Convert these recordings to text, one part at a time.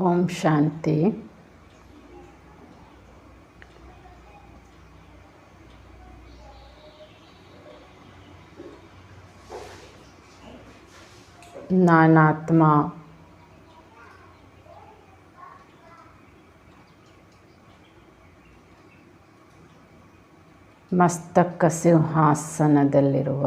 ಓಂ ಶಾಂತಿ. ನಾನಾತ್ಮ ಮಸ್ತಕ ಸಿಂಹಾಸನದಲ್ಲಿರುವ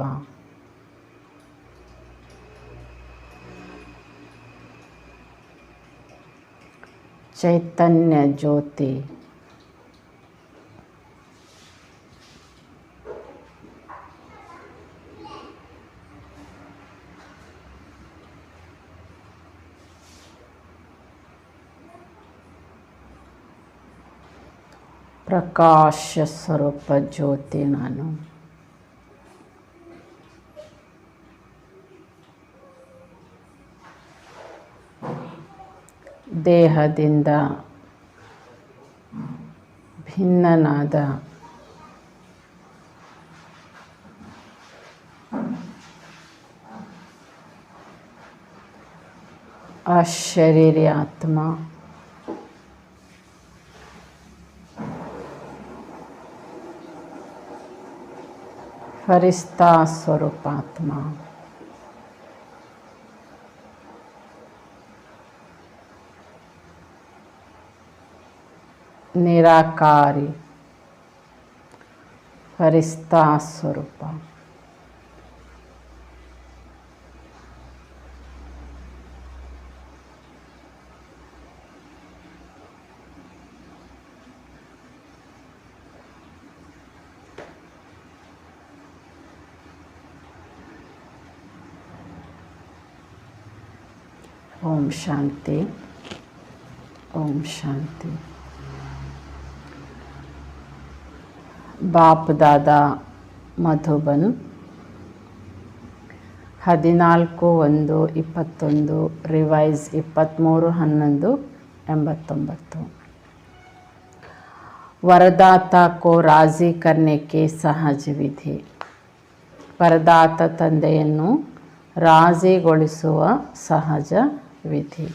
ಚೈತನ್ಯ ಜ್ಯೋತಿ ಪ್ರಕಾಶ ಸ್ವರೂಪ ಜ್ಯೋತಿ ನಾನು. ದೇಹದಿಂದ ಭಿನ್ನನಾದ ಅಶರೀರಿ ಆತ್ಮ ಫರಿಸ್ತಾ ಸ್ವರೂಪಾತ್ಮ ನಿರಾಕಾರಿ ಫರಿಸ್ತಾ ಸ್ವರೂಪ ಓಂ ಶಾಂತಿ. ಓಂ ಶಾಂತಿ. ಬಾಪ್ ದಾದಾ ಮಧುಬನ್ 14/1/21 ರಿವೈಸ್ 23/11/89. वरदाता को राजी करने के सहज विधि. ವರದಾತ ತಂದೆಯನ್ನು ರಾಜಿಗೊಳಿಸುವ ಸಹಜ विधि.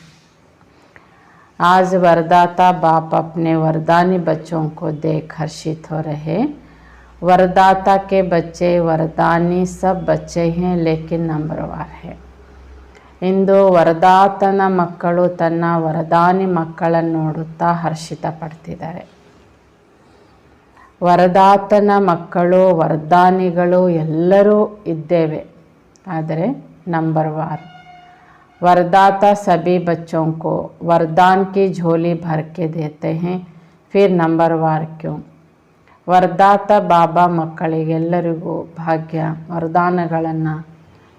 आज वरदाता बाप अपने वरदानी बच्चों को देख हर्षित हो रहे. वरदाता के बच्चे वरदानी सब बच्चे हैं लेकिन नंबरवार है. ಇಂದು ವರದಾತನ ಮಕ್ಕಳು ತನ್ನ ವರದಾನಿ ಮಕ್ಕಳನ್ನು ನೋಡುತ್ತಾ ಹರ್ಷಿತ ಪಡ್ತಿದ್ದಾರೆ. ವರದಾತನ ಮಕ್ಕಳು ವರದಾನಿಗಳು ಎಲ್ಲರೂ ಇದ್ದೇವೆ, ಆದರೆ ನಂಬರ್ವಾರ್. वरदाता सभी बच्चों को वरदान की झोली भर के देते हैं, फिर नंबरवार क्यों? ವರದಾತ ಬಾಬಾ ಮಕ್ಕಳಿಗೆಲ್ಲರಿಗೂ ಭಾಗ್ಯ ವರದಾನಗಳನ್ನು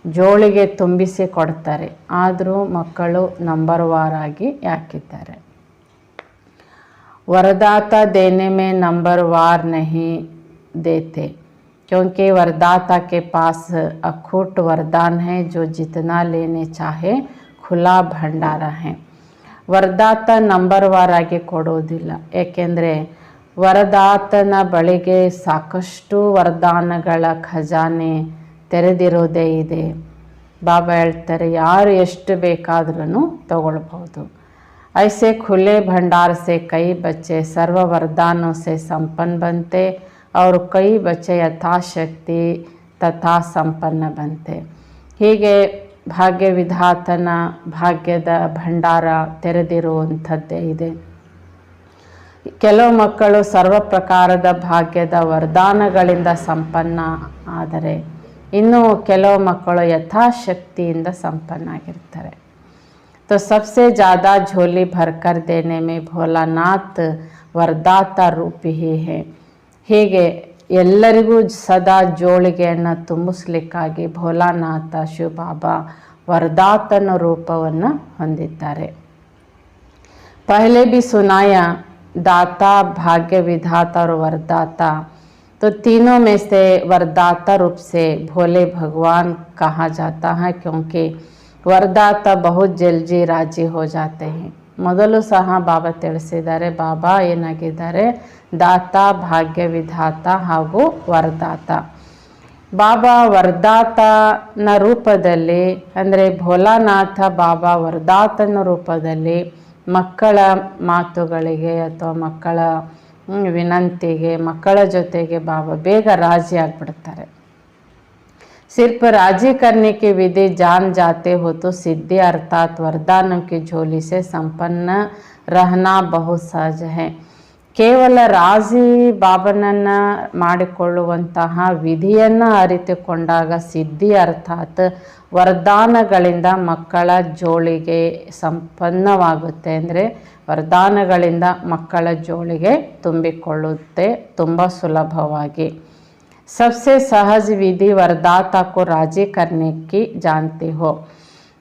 ಜೋಳಿಗೆ ತುಂಬಿಸಿ ಕೊಡ್ತಾರೆ, ಆದರೂ ಮಕ್ಕಳು ನಂಬರ್ವಾರಾಗಿ ಯಾಕಿದ್ದಾರೆ? वरदाता देने में नंबरवार नहीं देते, क्योंकि वरदाता के पास अखूट वरदान है जो जितना लेने चाहे खुला भंडाರ है. ವರದಾತ ನಂಬರ್ವಾರ್ ಆಗಿ ಕೊಡೋದಿಲ್ಲ, ಏಕೆಂದರೆ ವರದಾತನ ಬಳಿಗೆ ಸಾಕಷ್ಟು ವರದಾನಗಳ ಖಜಾನೆ ತೆರೆದಿರೋದೇ ಇದೆ. ಬಾಬಾ ಹೇಳ್ತಾರೆ, ಯಾರು ಎಷ್ಟು ಬೇಕಾದ್ರೂ ತಗೊಳ್ಬಹುದು. ऐसे खुले भंडार से कई बच्चे सर्व वरदानों से संपन्न बनते और कई बच्चे यथाशक्ति तथा संपन्न बनते. ಹೀಗೆ ಭಾಗ್ಯ ವಿಧಾತನ ಭಾಗ್ಯದ ಭಂಡಾರ ತೆರೆದಿರುವಂಥದ್ದೇ ಇದೆ. ಕೆಲವು ಮಕ್ಕಳು ಸರ್ವ ಪ್ರಕಾರದ ಭಾಗ್ಯದ ವರದಾನಗಳಿಂದ ಸಂಪನ್ನ ಆದರೆ ಇನ್ನು ಕೆಲವು ಮಕ್ಕಳು ಯಥಾಶಕ್ತಿಯಿಂದ ಸಂಪನ್ನಾಗಿರ್ತಾರೆ. तो सबसे ज़्यादा झोली भरकर देने में भोलानाथ वरदाता रूप ही है. ಹೀಗೆ ಎಲ್ಲರಿಗೂ ಸದಾ ಜೋಳಿಗೆಯನ್ನು ತುಂಬಿಸ್ಲಿಕ್ಕಾಗಿ ಭೋಲಾನಾಥ ಶಿವಬಾಬಾ ವರದಾತನ ರೂಪವನ್ನು ಹೊಂದಿದ್ದಾರೆ. पहले भी सुनाया दाता भाग्य विधाता और वरदाता, तो तीनों में से वरदाता रूप से भोले भगवान कहा जाता है, क्योंकि ವರದಾತ ಬಹುತ್ ಜಲ್ದಿ ರಾಜಿ ಹೋ ಜಾತೆ ಹೈ. ಮೊದಲು ಸಹ ಬಾಬಾ ತಿಳಿಸಿದ್ದಾರೆ, ಬಾಬಾ ಏನಾಗಿದ್ದಾರೆ? ದಾತ, ಭಾಗ್ಯ ವಿಧಾತ ಹಾಗೂ ವರದಾತ. ಬಾಬಾ ವರದಾತನ ರೂಪದಲ್ಲಿ ಅಂದರೆ ಭೋಲಾನಾಥ ಬಾಬಾ ವರದಾತನ ರೂಪದಲ್ಲಿ ಮಕ್ಕಳ ಮಾತುಗಳಿಗೆ ಅಥವಾ ಮಕ್ಕಳ ವಿನಂತಿಗೆ ಮಕ್ಕಳ ಜೊತೆಗೆ ಬಾಬಾ ಬೇಗ ರಾಜಿ ಆಗಿಬಿಡ್ತಾರೆ. सिर्फ राजी करने की विधि जान जाते हो तो सिद्धि अर्थात वरदानों की झोली से संपन्न रहना बहुत सहज है. ಕೇವಲ ರಾಜಿ ಬಾಬನನ್ನು ಮಾಡಿಕೊಳ್ಳುವಂತಹ ವಿಧಿಯನ್ನು ಅರಿತುಕೊಂಡಾಗ ಸಿದ್ಧಿ ಅರ್ಥಾತ್ ವರದಾನಗಳಿಂದ ಮಕ್ಕಳ ಜೋಳಿಗೆ ಸಂಪನ್ನವಾಗುತ್ತೆ. ಅಂದರೆ ವರದಾನಗಳಿಂದ ಮಕ್ಕಳ ಜೋಳಿಗೆ ತುಂಬಿಕೊಳ್ಳುತ್ತೆ ತುಂಬ ಸುಲಭವಾಗಿ. सबसे सहज विधि वरदाता को राजी करने की जानती हो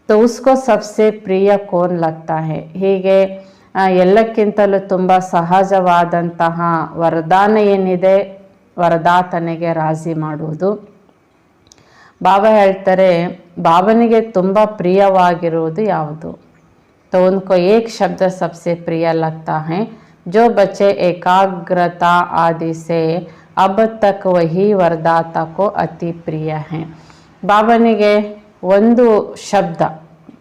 तो उसको सबसे प्रिय कौन लगता है. ಹೀಗೆ ಎಲ್ಲಕ್ಕಿಂತಲೂ ತುಂಬ ಸಹಜವಾದಂತಹ ವರದಾನ ಏನಿದೆ ವರದಾತನಿಗೆ ರಾಜಿ ಮಾಡುವುದು. ಬಾಬಾ ಹೇಳ್ತಾರೆ ಬಾಬನಿಗೆ ತುಂಬ ಪ್ರಿಯವಾಗಿರುವುದು ಯಾವುದು. तो उनको एक शब्द सबसे प्रिय लगता है. जो बच्चे एकाग्रता आदि से अब तक वही वरदाता को अति प्रिय है. ಬಾಬನಿಗೆ ಒಂದು ಶಬ್ದ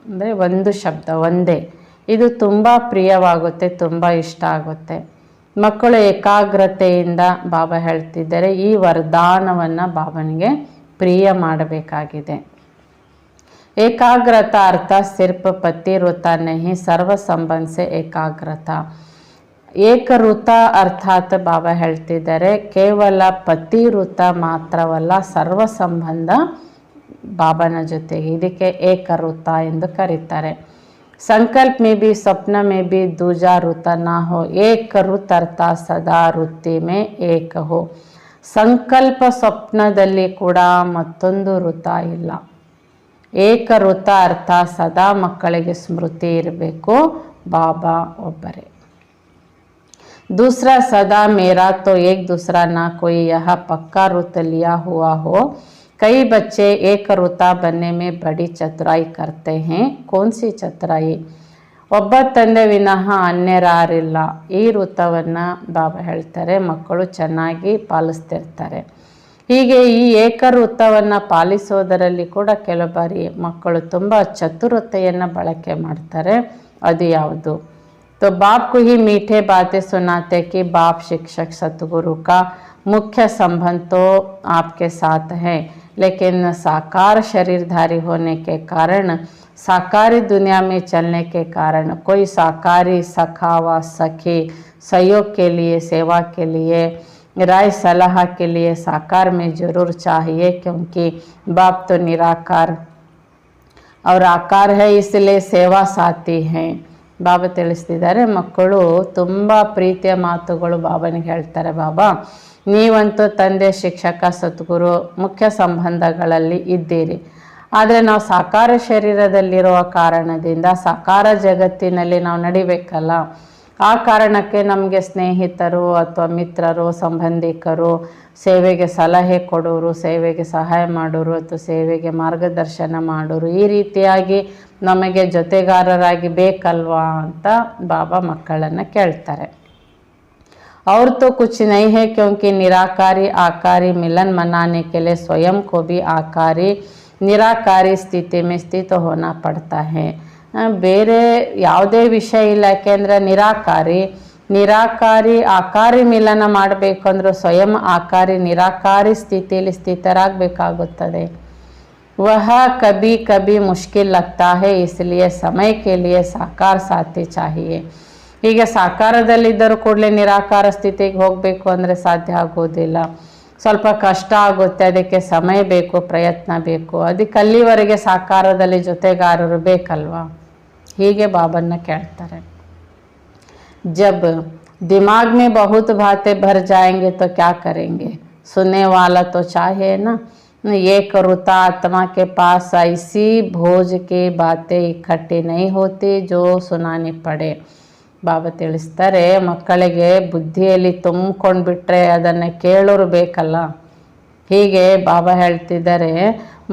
ಅಂದರೆ ಒಂದು ಶಬ್ದ ಒಂದೇ ಇದು ತುಂಬ ಪ್ರಿಯವಾಗುತ್ತೆ, ತುಂಬ ಇಷ್ಟ ಆಗುತ್ತೆ. ಮಕ್ಕಳು ಏಕಾಗ್ರತೆಯಿಂದ ಬಾಬಾ ಹೇಳ್ತಿದ್ದಾರೆ ಈ ವರದಾನವನ್ನು ಬಾಬನಿಗೆ ಪ್ರಿಯ ಮಾಡಬೇಕಾಗಿದೆ. ಏಕಾಗ್ರತಾ ಅರ್ಥ ಸಿರ್ಫ ಪತಿ ವೃತ ನಹಿ ಸರ್ವ ಸಂಬಂಧ ಸೆ ಏಕಾಗ್ರತಾ. ಏಕಋತ ಅರ್ಥಾತ್ ಬಾಬಾ ಹೇಳ್ತಿದ್ದಾರೆ ಕೇವಲ ಪತಿ ವೃತ ಮಾತ್ರವಲ್ಲ ಸರ್ವ ಸಂಬಂಧ ಬಾಬನ ಜೊತೆಗೆ, ಇದಕ್ಕೆ ಏಕಋತ ಎಂದು ಕರೀತಾರೆ. ಸಂಕಲ್ಪ ಮೇ ಬಿ ಸ್ವಪ್ನ ಮೇ ಬಿ ದೂಜಾ ಋತ ನಾ ಹೋ ಏಕ ಋತ ಅರ್ಥ ಸದಾ ವೃತ್ತಿ ಮೇ ಏಕ ಹೋ. ಸಂಕಲ್ಪ ಸ್ವಪ್ನದಲ್ಲಿ ಕೂಡ ಮತ್ತೊಂದು ಋತ ಇಲ್ಲ. ಏಕ ಋತ ಅರ್ಥ ಸದಾ ಮಕ್ಕಳಿಗೆ ಸ್ಮೃತಿ ಇರಬೇಕು, ಬಾಬಾ ಒಬ್ಬರೇ. दूसरा सदा मेरा तो एक दूसरा ना कोई यह पक्का रुत लिया हुआ हो. कई बच्चे एक रुता बनने में बड़ी चतुराई करते हैं. कौन सी चतुराई. ಒಬ್ಬ ತಂದೆ ವಿನಃ ಅನ್ಯರಾರಿಲ್ಲ. ಈ ಋತವನ್ನು ಬಾಬಾ ಹೇಳ್ತಾರೆ ಮಕ್ಕಳು ಚೆನ್ನಾಗಿ ಪಾಲಿಸ್ತಿರ್ತಾರೆ. ಹೀಗೆ ಈ ಏಕಋತವನ್ನು ಪಾಲಿಸೋದರಲ್ಲಿ ಕೂಡ ಕೆಲವು ಬಾರಿ ಮಕ್ಕಳು ತುಂಬ ಚತುರತೆಯನ್ನು ಬಳಕೆ ಮಾಡ್ತಾರೆ. ಅದು ಯಾವುದು. तो बाप को ही मीठे बातें सुनाते कि बाप शिक्षक सतगुरु का मुख्य संबंध तो आपके साथ है, लेकिन साकार शरीरधारी होने के कारण साकारी दुनिया में चलने के कारण कोई साकारी सखा व सखी सहयोग के लिए सेवा के लिए राय सलाह के लिए साकार में ज़रूर चाहिए, क्योंकि बाप तो निराकार और आकार है, इसलिए सेवा साथी हैं. ಬಾಬಾ ತಿಳಿಸ್ತಿದ್ದಾರೆ ಮಕ್ಕಳು ತುಂಬ ಪ್ರೀತಿಯ ಮಾತುಗಳು ಬಾಬನಿಗೆ ಹೇಳ್ತಾರೆ. ಬಾಬಾ ನೀವಂತೂ ತಂದೆ ಶಿಕ್ಷಕ ಸದ್ಗುರು ಮುಖ್ಯ ಸಂಬಂಧಗಳಲ್ಲಿ ಇದ್ದೀರಿ. ಆದರೆ ನಾವು ಸಾಕಾರ ಶರೀರದಲ್ಲಿರುವ ಕಾರಣದಿಂದ ಸಾಕಾರ ಜಗತ್ತಿನಲ್ಲಿ ನಾವು ನಡಿಬೇಕಲ್ಲ. ಆ ಕಾರಣಕ್ಕೆ ನಮಗೆ ಸ್ನೇಹಿತರು ಅಥವಾ ಮಿತ್ರರು ಸಂಬಂಧಿಕರು ಸೇವೆಗೆ ಸಲಹೆ ಕೊಡೋರು, ಸೇವೆಗೆ ಸಹಾಯ ಮಾಡೋರು ಅಥವಾ ಸೇವೆಗೆ ಮಾರ್ಗದರ್ಶನ ಮಾಡೋರು ಈ ರೀತಿಯಾಗಿ ನಮಗೆ ಜೊತೆಗಾರರಾಗಿ ಬೇಕಲ್ವಾ ಅಂತ ಬಾಬಾ ಮಕ್ಕಳನ್ನು ಕೇಳ್ತಾರೆ. और तो कुछ नहीं है, क्योंकि निराकारी आकारी मिलन मनाने के लिए स्वयं को भी आकारी निराकारी स्थिति में स्थित होना पड़ता है. ಬೇರೆ ಯಾವುದೇ ವಿಷಯ ಇಲ್ಲ. ಯಾಕೆಂದರೆ ನಿರಾಕಾರಿ ಆಕಾರಿ ಮಿಲನ ಮಾಡಬೇಕಂದ್ರೂ ಸ್ವಯಂ ಆಕಾರಿ ನಿರಾಕಾರಿ ಸ್ಥಿತಿಯಲ್ಲಿ ಸ್ಥಿತರಾಗಬೇಕಾಗುತ್ತದೆ. वह कभी कभी मुश्किल लगता है, इसलिए समय के लिए साकार साथी चाहिए. ಹೀಗೆ ಸಾಕಾರದಲ್ಲಿದ್ದರೂ ಕೂಡಲೇ ನಿರಾಕಾರ ಸ್ಥಿತಿಗೆ ಹೋಗಬೇಕು ಅಂದರೆ ಸಾಧ್ಯ ಆಗೋದಿಲ್ಲ. ಸ್ವಲ್ಪ ಕಷ್ಟ ಆಗುತ್ತೆ, ಅದಕ್ಕೆ ಸಮಯ ಬೇಕು, ಪ್ರಯತ್ನ ಬೇಕು. ಅದಕ್ಕೆ ಅಲ್ಲಿವರೆಗೆ ಸಾಕಾರದಲ್ಲಿ ಜೊತೆಗಾರರು ಬೇಕಲ್ವಾ. ಹೀಗೆ ಬಾಬನ್ನ ಕೇಳ್ತಾರೆ. जब दिमाग में बहुत बातें भर जाएंगे तो क्या करेंगे. सुनने वाला तो चाहिए ना. एक ऋता आत्मा के पास ऐसी भोज की बातें इकट्ठी नहीं होती जो सुनानी पड़े. ಬಾಬಾ ತಿಳಿಸ್ತಾರೆ ಮಕ್ಕಳಿಗೆ ಬುದ್ಧಿಯಲ್ಲಿ ತುಂಬಿಕೊಂಡು ಬಿಟ್ಟರೆ ಅದನ್ನು ಕೇಳೋರು ಬೇಕಲ್ಲ. ಹೀಗೆ ಬಾಬಾ ಹೇಳ್ತಿದ್ದಾರೆ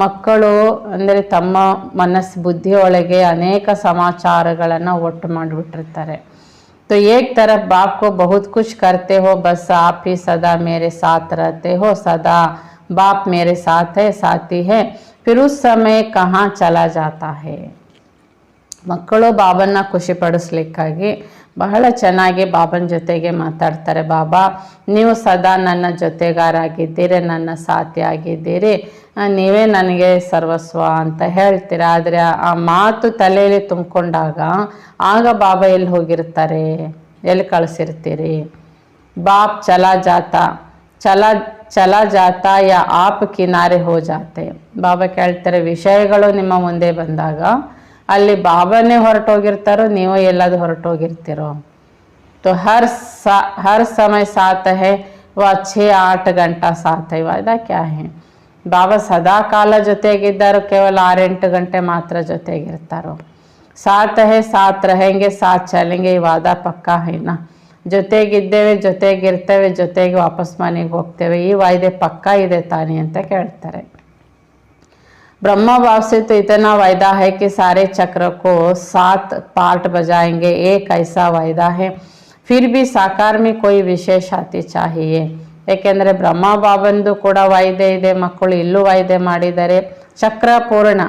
ಮಕ್ಕಳು ಅಂದರೆ ತಮ್ಮ ಮನಸ್ಸು ಬುದ್ಧಿಯೊಳಗೆ ಅನೇಕ ಸಮಾಚಾರಗಳನ್ನು ಒಟ್ಟು ಮಾಡಿಬಿಟ್ಟಿರ್ತಾರೆ. तो एक तरफ बाप को बहुत कुछ करते हो, बस आप ही सदा मेरे साथ रहते हो, सदा बाप मेरे साथ है, साथी है, फिर उस समय कहाँ चला जाता है. ಮಕ್ಕಳು ಬಾಬನ್ನ ಖುಷಿಪಡಿಸ್ಲಿಕ್ಕಾಗಿ ಬಹಳ ಚೆನ್ನಾಗಿ ಬಾಬನ ಜೊತೆಗೆ ಮಾತಾಡ್ತಾರೆ. ಬಾಬಾ ನೀವು ಸದಾ ನನ್ನ ಜೊತೆಗಾರಾಗಿದ್ದೀರಿ, ನನ್ನ ಸಾಥಿ ಆಗಿದ್ದೀರಿ, ನೀವೇ ನನಗೆ ಸರ್ವಸ್ವ ಅಂತ ಹೇಳ್ತೀರ. ಆದರೆ ಆ ಮಾತು ತಲೆಯಲ್ಲಿ ತುಂಬಿಕೊಂಡಾಗ ಆಗ ಬಾಬಾ ಎಲ್ಲಿ ಹೋಗಿರ್ತಾರೆ, ಎಲ್ಲಿ ಕಳಿಸಿರ್ತೀರಿ? ಬಾಪ್ ಚಲಾ ಜಾತಾ ಯಾ ಆಪ್ ಕಿನಾರೆ ಹೋ ಜಾತೆ. ಬಾಬಾ ಕೇಳ್ತಾರೆ, ವಿಷಯಗಳು ನಿಮ್ಮ ಮುಂದೆ ಬಂದಾಗ ಅಲ್ಲಿ ಬಾಬಾನೇ ಹೊರಟೋಗಿರ್ತಾರೋ, ನೀವು ಎಲ್ಲಾದ್ರೂ ಹೊರಟೋಗಿರ್ತೀರೋ? तो हर समय साथ है, वह 6-8 घंटा साथ है, वादा क्या है? ಬಾಬಾ ಸದಾ ಕಾಲ ಜೊತೆಗಿದ್ದಾರೋ, ಕೇವಲ 6-8 ಗಂಟೆ ಮಾತ್ರ ಜೊತೆಗಿರ್ತಾರೋ? ಸಾಥ್ ಹೇ ಸಾಥ್ रहेंगे, ಸಾಥ್ ಚಲೆಂಗೆ, ಈ ವಾದ ಪಕ್ಕಾ ಹೈನಾ? ಜೊತೆಗಿದ್ದೇವೆ, ಜೊತೆಗಿರ್ತೇವೆ, ಜೊತೆಗೆ ವಾಪಸ್ ಮನೆಗೆ ಹೋಗ್ತೇವೆ, ಈ ವಾಯ್ದೆ ಪಕ್ಕಾ ಇದೆ ತಾನೇ ಅಂತ ಕೇಳ್ತಾರೆ. ब्रह्मा बाप से तो इतना वायदा है कि सारे चक्र को 7 पार्ट बजाएंगे, एक ऐसा वायदा है, फिर भी साकार में कोई विशेष आती चाहिए. ಏಕೆಂದರೆ ಬ್ರಹ್ಮ ಬಾಬಂದು ಕೂಡ ವಾಯ್ದೆ ಇದೆ, ಮಕ್ಕಳು ಇಲ್ಲೂ ವಾಯ್ದೆ ಮಾಡಿದ್ದಾರೆ. ಚಕ್ರ ಪೂರ್ಣ.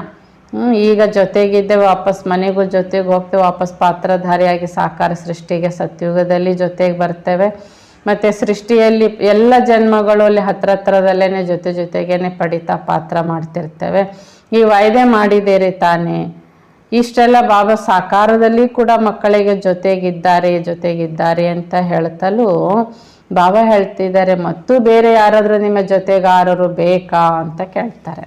ಈಗ ಜೊತೆಗಿದ್ದೇವೆ, ವಾಪಸ್ ಮನೆಗೂ ಜೊತೆಗೆ ಹೋಗ್ತೇವೆ, ವಾಪಸ್ ಪಾತ್ರಧಾರಿಯಾಗಿ ಸಾಕಾರ ಸೃಷ್ಟಿಗೆ ಸತ್ಯುಗದಲ್ಲಿ ಜೊತೆಗೆ ಬರ್ತೇವೆ. ಮತ್ತು ಸೃಷ್ಟಿಯಲ್ಲಿ ಎಲ್ಲ ಜನ್ಮಗಳು ಅಲ್ಲಿ ಹತ್ರದಲ್ಲೇ ಜೊತೆಗೇನೆ ಪಡಿತಾ ಪಾತ್ರ ಮಾಡ್ತಿರ್ತೇವೆ. ಈ ವಾಯ್ದೆ ಮಾಡಿದ್ದೀರಿ ತಾನೇ? ಇಷ್ಟೆಲ್ಲ ಬಾಬಾ ಸಾಕಾರದಲ್ಲಿ ಕೂಡ ಮಕ್ಕಳಿಗೆ ಜೊತೆಗಿದ್ದಾರೆ ಅಂತ ಹೇಳ್ತಲೂ ಬಾಬಾ ಹೇಳ್ತಿದ್ದಾರೆ, ಮತ್ತು ಬೇರೆ ಯಾರಾದರೂ ನಿಮ್ಮ ಜೊತೆಗಾರರು ಬೇಕಾ ಅಂತ ಕೇಳ್ತಾರೆ.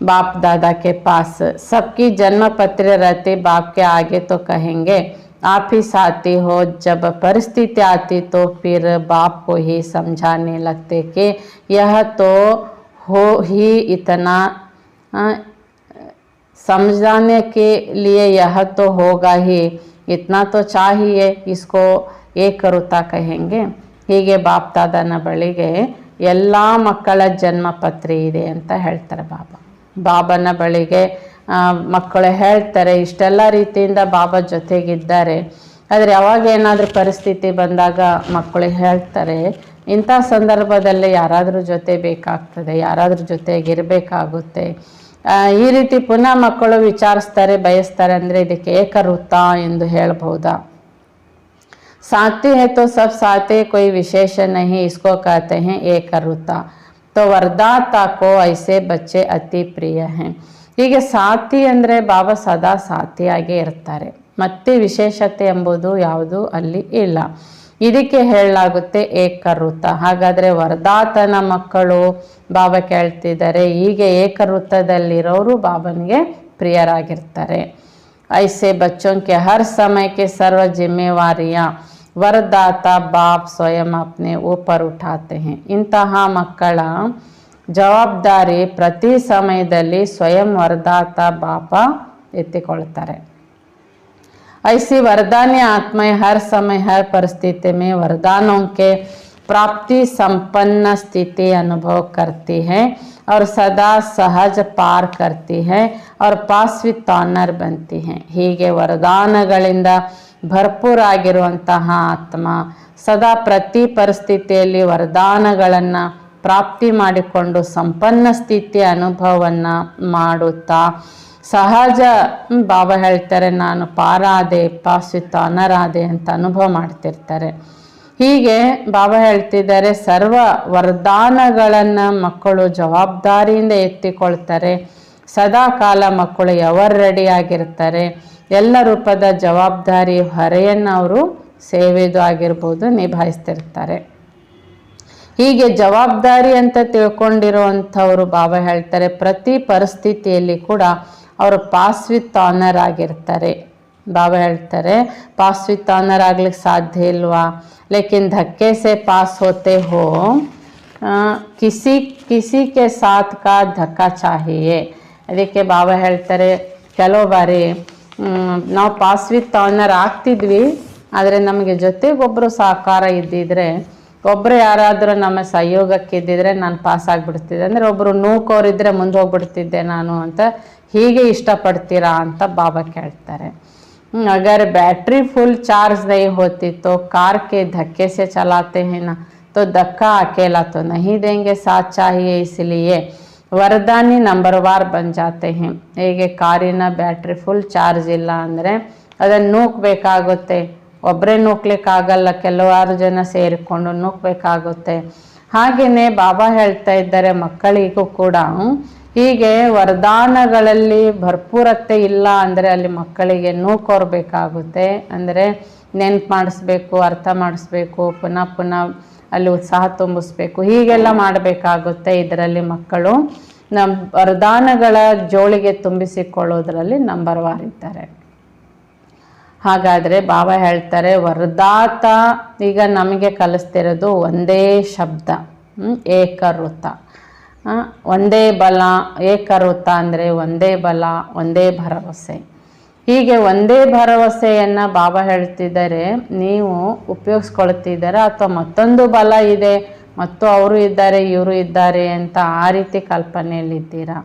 बाप दादा के पास सबकी जन्म पत्र रहते, बाप के आगे तो कहेंगे आप ही साथी हो, जब परिस्थिति आती तो फिर बाप को ही समझाने लगते कि यह तो हो ही इतना, समझाने के लिए यह तो होगा ही, इतना तो चाहिए, इसको ಏಕರುತ ಕಹೆಂಗೆ. ಹೀಗೆ ಬಾಪ್ ದಾದನ ಬಳಿಗೆ ಎಲ್ಲ ಮಕ್ಕಳ ಜನ್ಮ ಪತ್ರಿ ಇದೆ ಅಂತ ಹೇಳ್ತಾರೆ ಬಾಬಾ. ಬಾಬನ ಬಳಿಗೆ ಮಕ್ಕಳು ಹೇಳ್ತಾರೆ, ಇಷ್ಟೆಲ್ಲ ರೀತಿಯಿಂದ ಬಾಬಾ ಜೊತೆಗಿದ್ದಾರೆ. ಆದರೆ ಯಾವಾಗ ಏನಾದರೂ ಪರಿಸ್ಥಿತಿ ಬಂದಾಗ ಮಕ್ಕಳು ಹೇಳ್ತಾರೆ, ಇಂಥ ಸಂದರ್ಭದಲ್ಲಿ ಯಾರಾದರೂ ಜೊತೆ ಬೇಕಾಗ್ತದೆ, ಯಾರಾದರೂ ಜೊತೆಗಿರಬೇಕಾಗುತ್ತೆ. ಈ ರೀತಿ ಪುನಃ ಮಕ್ಕಳು ವಿಚಾರಿಸ್ತಾರೆ, ಬಯಸ್ತಾರೆ. ಅಂದರೆ ಇದಕ್ಕೆ ಏಕವೃತ್ತ ಎಂದು ಹೇಳ್ಬೋದಾ? साथी है तो सब साथी, कोई विशेष नहीं, इसको कहते हैं ಏಕವೃತ್ತ. तो वरदाता को ऐसे बच्चे अति प्रिय हैं. ಹೀಗೆ ಸಾಥಿ ಅಂದರೆ ಬಾಬಾ ಸದಾ ಸಾಥಿಯಾಗೇ ಇರ್ತಾರೆ, ಮತ್ತೆ ವಿಶೇಷತೆ ಎಂಬುದು ಯಾವುದು ಅಲ್ಲಿ ಇಲ್ಲ. ಇದಕ್ಕೆ ಹೇಳಲಾಗುತ್ತೆ ಏಕವೃತ್ತ. ಹಾಗಾದರೆ ವರದಾತನ ಮಕ್ಕಳು ಬಾಬಾ ಕೇಳ್ತಿದ್ದಾರೆ, ಹೀಗೆ ಏಕವೃತ್ತದಲ್ಲಿರೋರು ಬಾಬನಿಗೆ ಪ್ರಿಯರಾಗಿರ್ತಾರೆ. ऐसे बच्चों के हर समय के सर्व जिम्मेवारियां वरदाता बाप स्वयं अपने ऊपर उठाते हैं. ಇಂತಹ ಮಕ್ಕಳ ಜವಾಬ್ದಾರಿ ಪ್ರತಿ ಸಮಯದಲ್ಲಿ ಸ್ವಯಂ ವರದಾತ ಬಾಪ ಎತ್ತಿಕೊಳ್ತಾರೆ. ऐसी वरदानी आत्माएं हर समय हर परिस्थिति में वरदानों के प्राप्ति संपन्न स्थिति अनुभव करती है और सदा सहज पार करती है और पास विथ ऑनर बनती है. ಹೀಗೆ ವರದಾನಗಳಿಂದ ಭರ್ಪೂರಾಗಿರುವಂತಹ ಆತ್ಮ ಸದಾ ಪ್ರತಿ ಪರಿಸ್ಥಿತಿಯಲ್ಲಿ ವರದಾನಗಳನ್ನು ಪ್ರಾಪ್ತಿ ಮಾಡಿಕೊಂಡು ಸಂಪನ್ನ ಸ್ಥಿತಿಯ ಅನುಭವವನ್ನು ಮಾಡುತ್ತಾ ಸಹಜ, ಬಾಬಾ ಹೇಳ್ತಾರೆ ನಾನು ಪಾರಾದೆ, ಪಾಸ್ ವಿತ್ ಆನರ್ ಆದೆ ಅಂತ ಅನುಭವ ಮಾಡ್ತಿರ್ತಾರೆ. ಹೀಗೆ ಬಾಬಾ ಹೇಳ್ತಿದ್ದಾರೆ, ಸರ್ವ ವರದಾನಗಳನ್ನು ಮಕ್ಕಳು ಜವಾಬ್ದಾರಿಯಿಂದ ಎತ್ತಿಕೊಳ್ತಾರೆ. ಸದಾ ಕಾಲ ಮಕ್ಕಳು ಎವರ್ ರೆಡಿ ಆಗಿರ್ತಾರೆ. ಎಲ್ಲ ರೂಪದ ಜವಾಬ್ದಾರಿ ಹೊರೆಯನ್ನು ಅವರು ಸೇವೆದು ಆಗಿರ್ಬೋದು ನಿಭಾಯಿಸ್ತಿರ್ತಾರೆ. ಹೀಗೆ ಜವಾಬ್ದಾರಿ ಅಂತ ತಿಳ್ಕೊಂಡಿರುವಂಥವರು ಬಾಬಾ ಹೇಳ್ತಾರೆ, ಪ್ರತಿ ಪರಿಸ್ಥಿತಿಯಲ್ಲಿ ಕೂಡ ಅವರು ಪಾಸ್ ವಿತ್ ಆನರ್ ಆಗಿರ್ತಾರೆ. ಬಾಬಾ ಹೇಳ್ತಾರೆ, ಪಾಸ್ ವಿತ್ ಆನರ್ ಆಗ್ಲಿಕ್ಕೆ ಸಾಧ್ಯ ಇಲ್ವಾ? ಲೇಕಿನ್ ಧಕ್ಕೆ ಸೆ ಪಾಸ್ ಹೋತೆ ಹೋ, ಕಿಸಿ ಕೆ ಸಾಥ್ ಕಾ ಧಕ್ಕಾ ಚಾಹಿಯೇ. ಅದಕ್ಕೆ ಬಾಬಾ ಹೇಳ್ತಾರೆ, ಕೆಲವು ಬಾರಿ ನಾವು ಪಾಸ್ ವಿತ್ ಆನರ್ ಆಗ್ತಿದ್ವಿ, ಆದರೆ ನಮಗೆ ಜೊತೆಗೊಬ್ಬರು ಸಹಕಾರ ಇದ್ದಿದ್ರೆ, ಒಬ್ಬರು ಯಾರಾದರೂ ನಮ್ಮ ಸಹಯೋಗಕ್ಕಿದ್ದಿದ್ರೆ ನಾನು ಪಾಸ್ ಆಗಿಬಿಡ್ತಿದ್ದೆ. ಅಂದರೆ ಒಬ್ಬರು ನೂಕೋರಿದ್ದರೆ ಮುಂದೆ ಹೋಗ್ಬಿಡ್ತಿದ್ದೆ ನಾನು ಅಂತ. ಹೀಗೆ ಇಷ್ಟಪಡ್ತೀರಾ ಅಂತ ಬಾಬಾ ಕೇಳ್ತಾರೆ. अगर बैटरी फुल चार्ज नहीं होती तो कार के धक्के से चलाते हैं ना, तो धक्का अकेला तो नहीं देंगे, साथ चाहिए. इसलिए वरदानी नंबरवार बन जाते हैं. ಹೇಗೆ ಕಾರಿನ ಬ್ಯಾಟ್ರಿ ಫುಲ್ ಚಾರ್ಜ್ ಇಲ್ಲ ಅಂದರೆ ಅದನ್ನು ನೂಕಬೇಕಾಗುತ್ತೆ. ಒಬ್ಬರೇ ನೂಕ್ಲಿಕ್ಕಾಗಲ್ಲ, ಕೆಲವಾರು ಜನ ಸೇರಿಕೊಂಡು ನೂಕಬೇಕಾಗುತ್ತೆ. ಹಾಗೆಯೇ ಬಾಬಾ ಹೇಳ್ತಾ ಇದ್ದಾರೆ ಮಕ್ಕಳಿಗೂ ಕೂಡ ಹೀಗೆ ವರದಾನಗಳಲ್ಲಿ ಭರ್ಪೂರತೆ ಇಲ್ಲ ಅಂದರೆ ಅಲ್ಲಿ ಮಕ್ಕಳಿಗೆ ನೂಕೋರ್ಬೇಕಾಗುತ್ತೆ. ಅಂದರೆ ನೆನ್ಪು ಮಾಡಿಸ್ಬೇಕು, ಅರ್ಥ ಮಾಡಿಸ್ಬೇಕು, ಪುನಃ ಪುನಃ ಅಲ್ಲಿ ಉತ್ಸಾಹ ತುಂಬಿಸ್ಬೇಕು, ಹೀಗೆಲ್ಲ ಮಾಡಬೇಕಾಗುತ್ತೆ. ಇದರಲ್ಲಿ ಮಕ್ಕಳು ವರದಾನಗಳ ಜೋಳಿಗೆ ತುಂಬಿಸಿಕೊಳ್ಳೋದ್ರಲ್ಲಿ ನಂಬರ್ ವಾರ್ ಇದ್ದಾರೆ. ಹಾಗಾದರೆ ಬಾಬಾ ಹೇಳ್ತಾರೆ ವರದಾತ ಈಗ ನಮಗೆ ಕಲಿಸ್ತಿರೋದು ಒಂದೇ ಶಬ್ದ, ಏಕವೃತ್ತ. ಒಂದೇ ಬಲ, ಏಕವೃತ್ತ ಅಂದರೆ ಒಂದೇ ಬಲ, ಒಂದೇ ಭರವಸೆ. ಹೀಗೆ ಒಂದೇ ಭರವಸೆಯನ್ನು ಬಾಬಾ ಹೇಳ್ತಿದ್ದಾರೆ ನೀವು ಉಪಯೋಗಿಸ್ಕೊಳ್ತಿದ್ದೀರಾ ಅಥವಾ ಮತ್ತೊಂದು ಬಲ ಇದೆ ಮತ್ತು ಅವರು ಇದ್ದಾರೆ ಇವರು ಇದ್ದಾರೆ ಅಂತ ಆ ರೀತಿ ಕಲ್ಪನೆಯಲ್ಲಿದ್ದೀರಾ?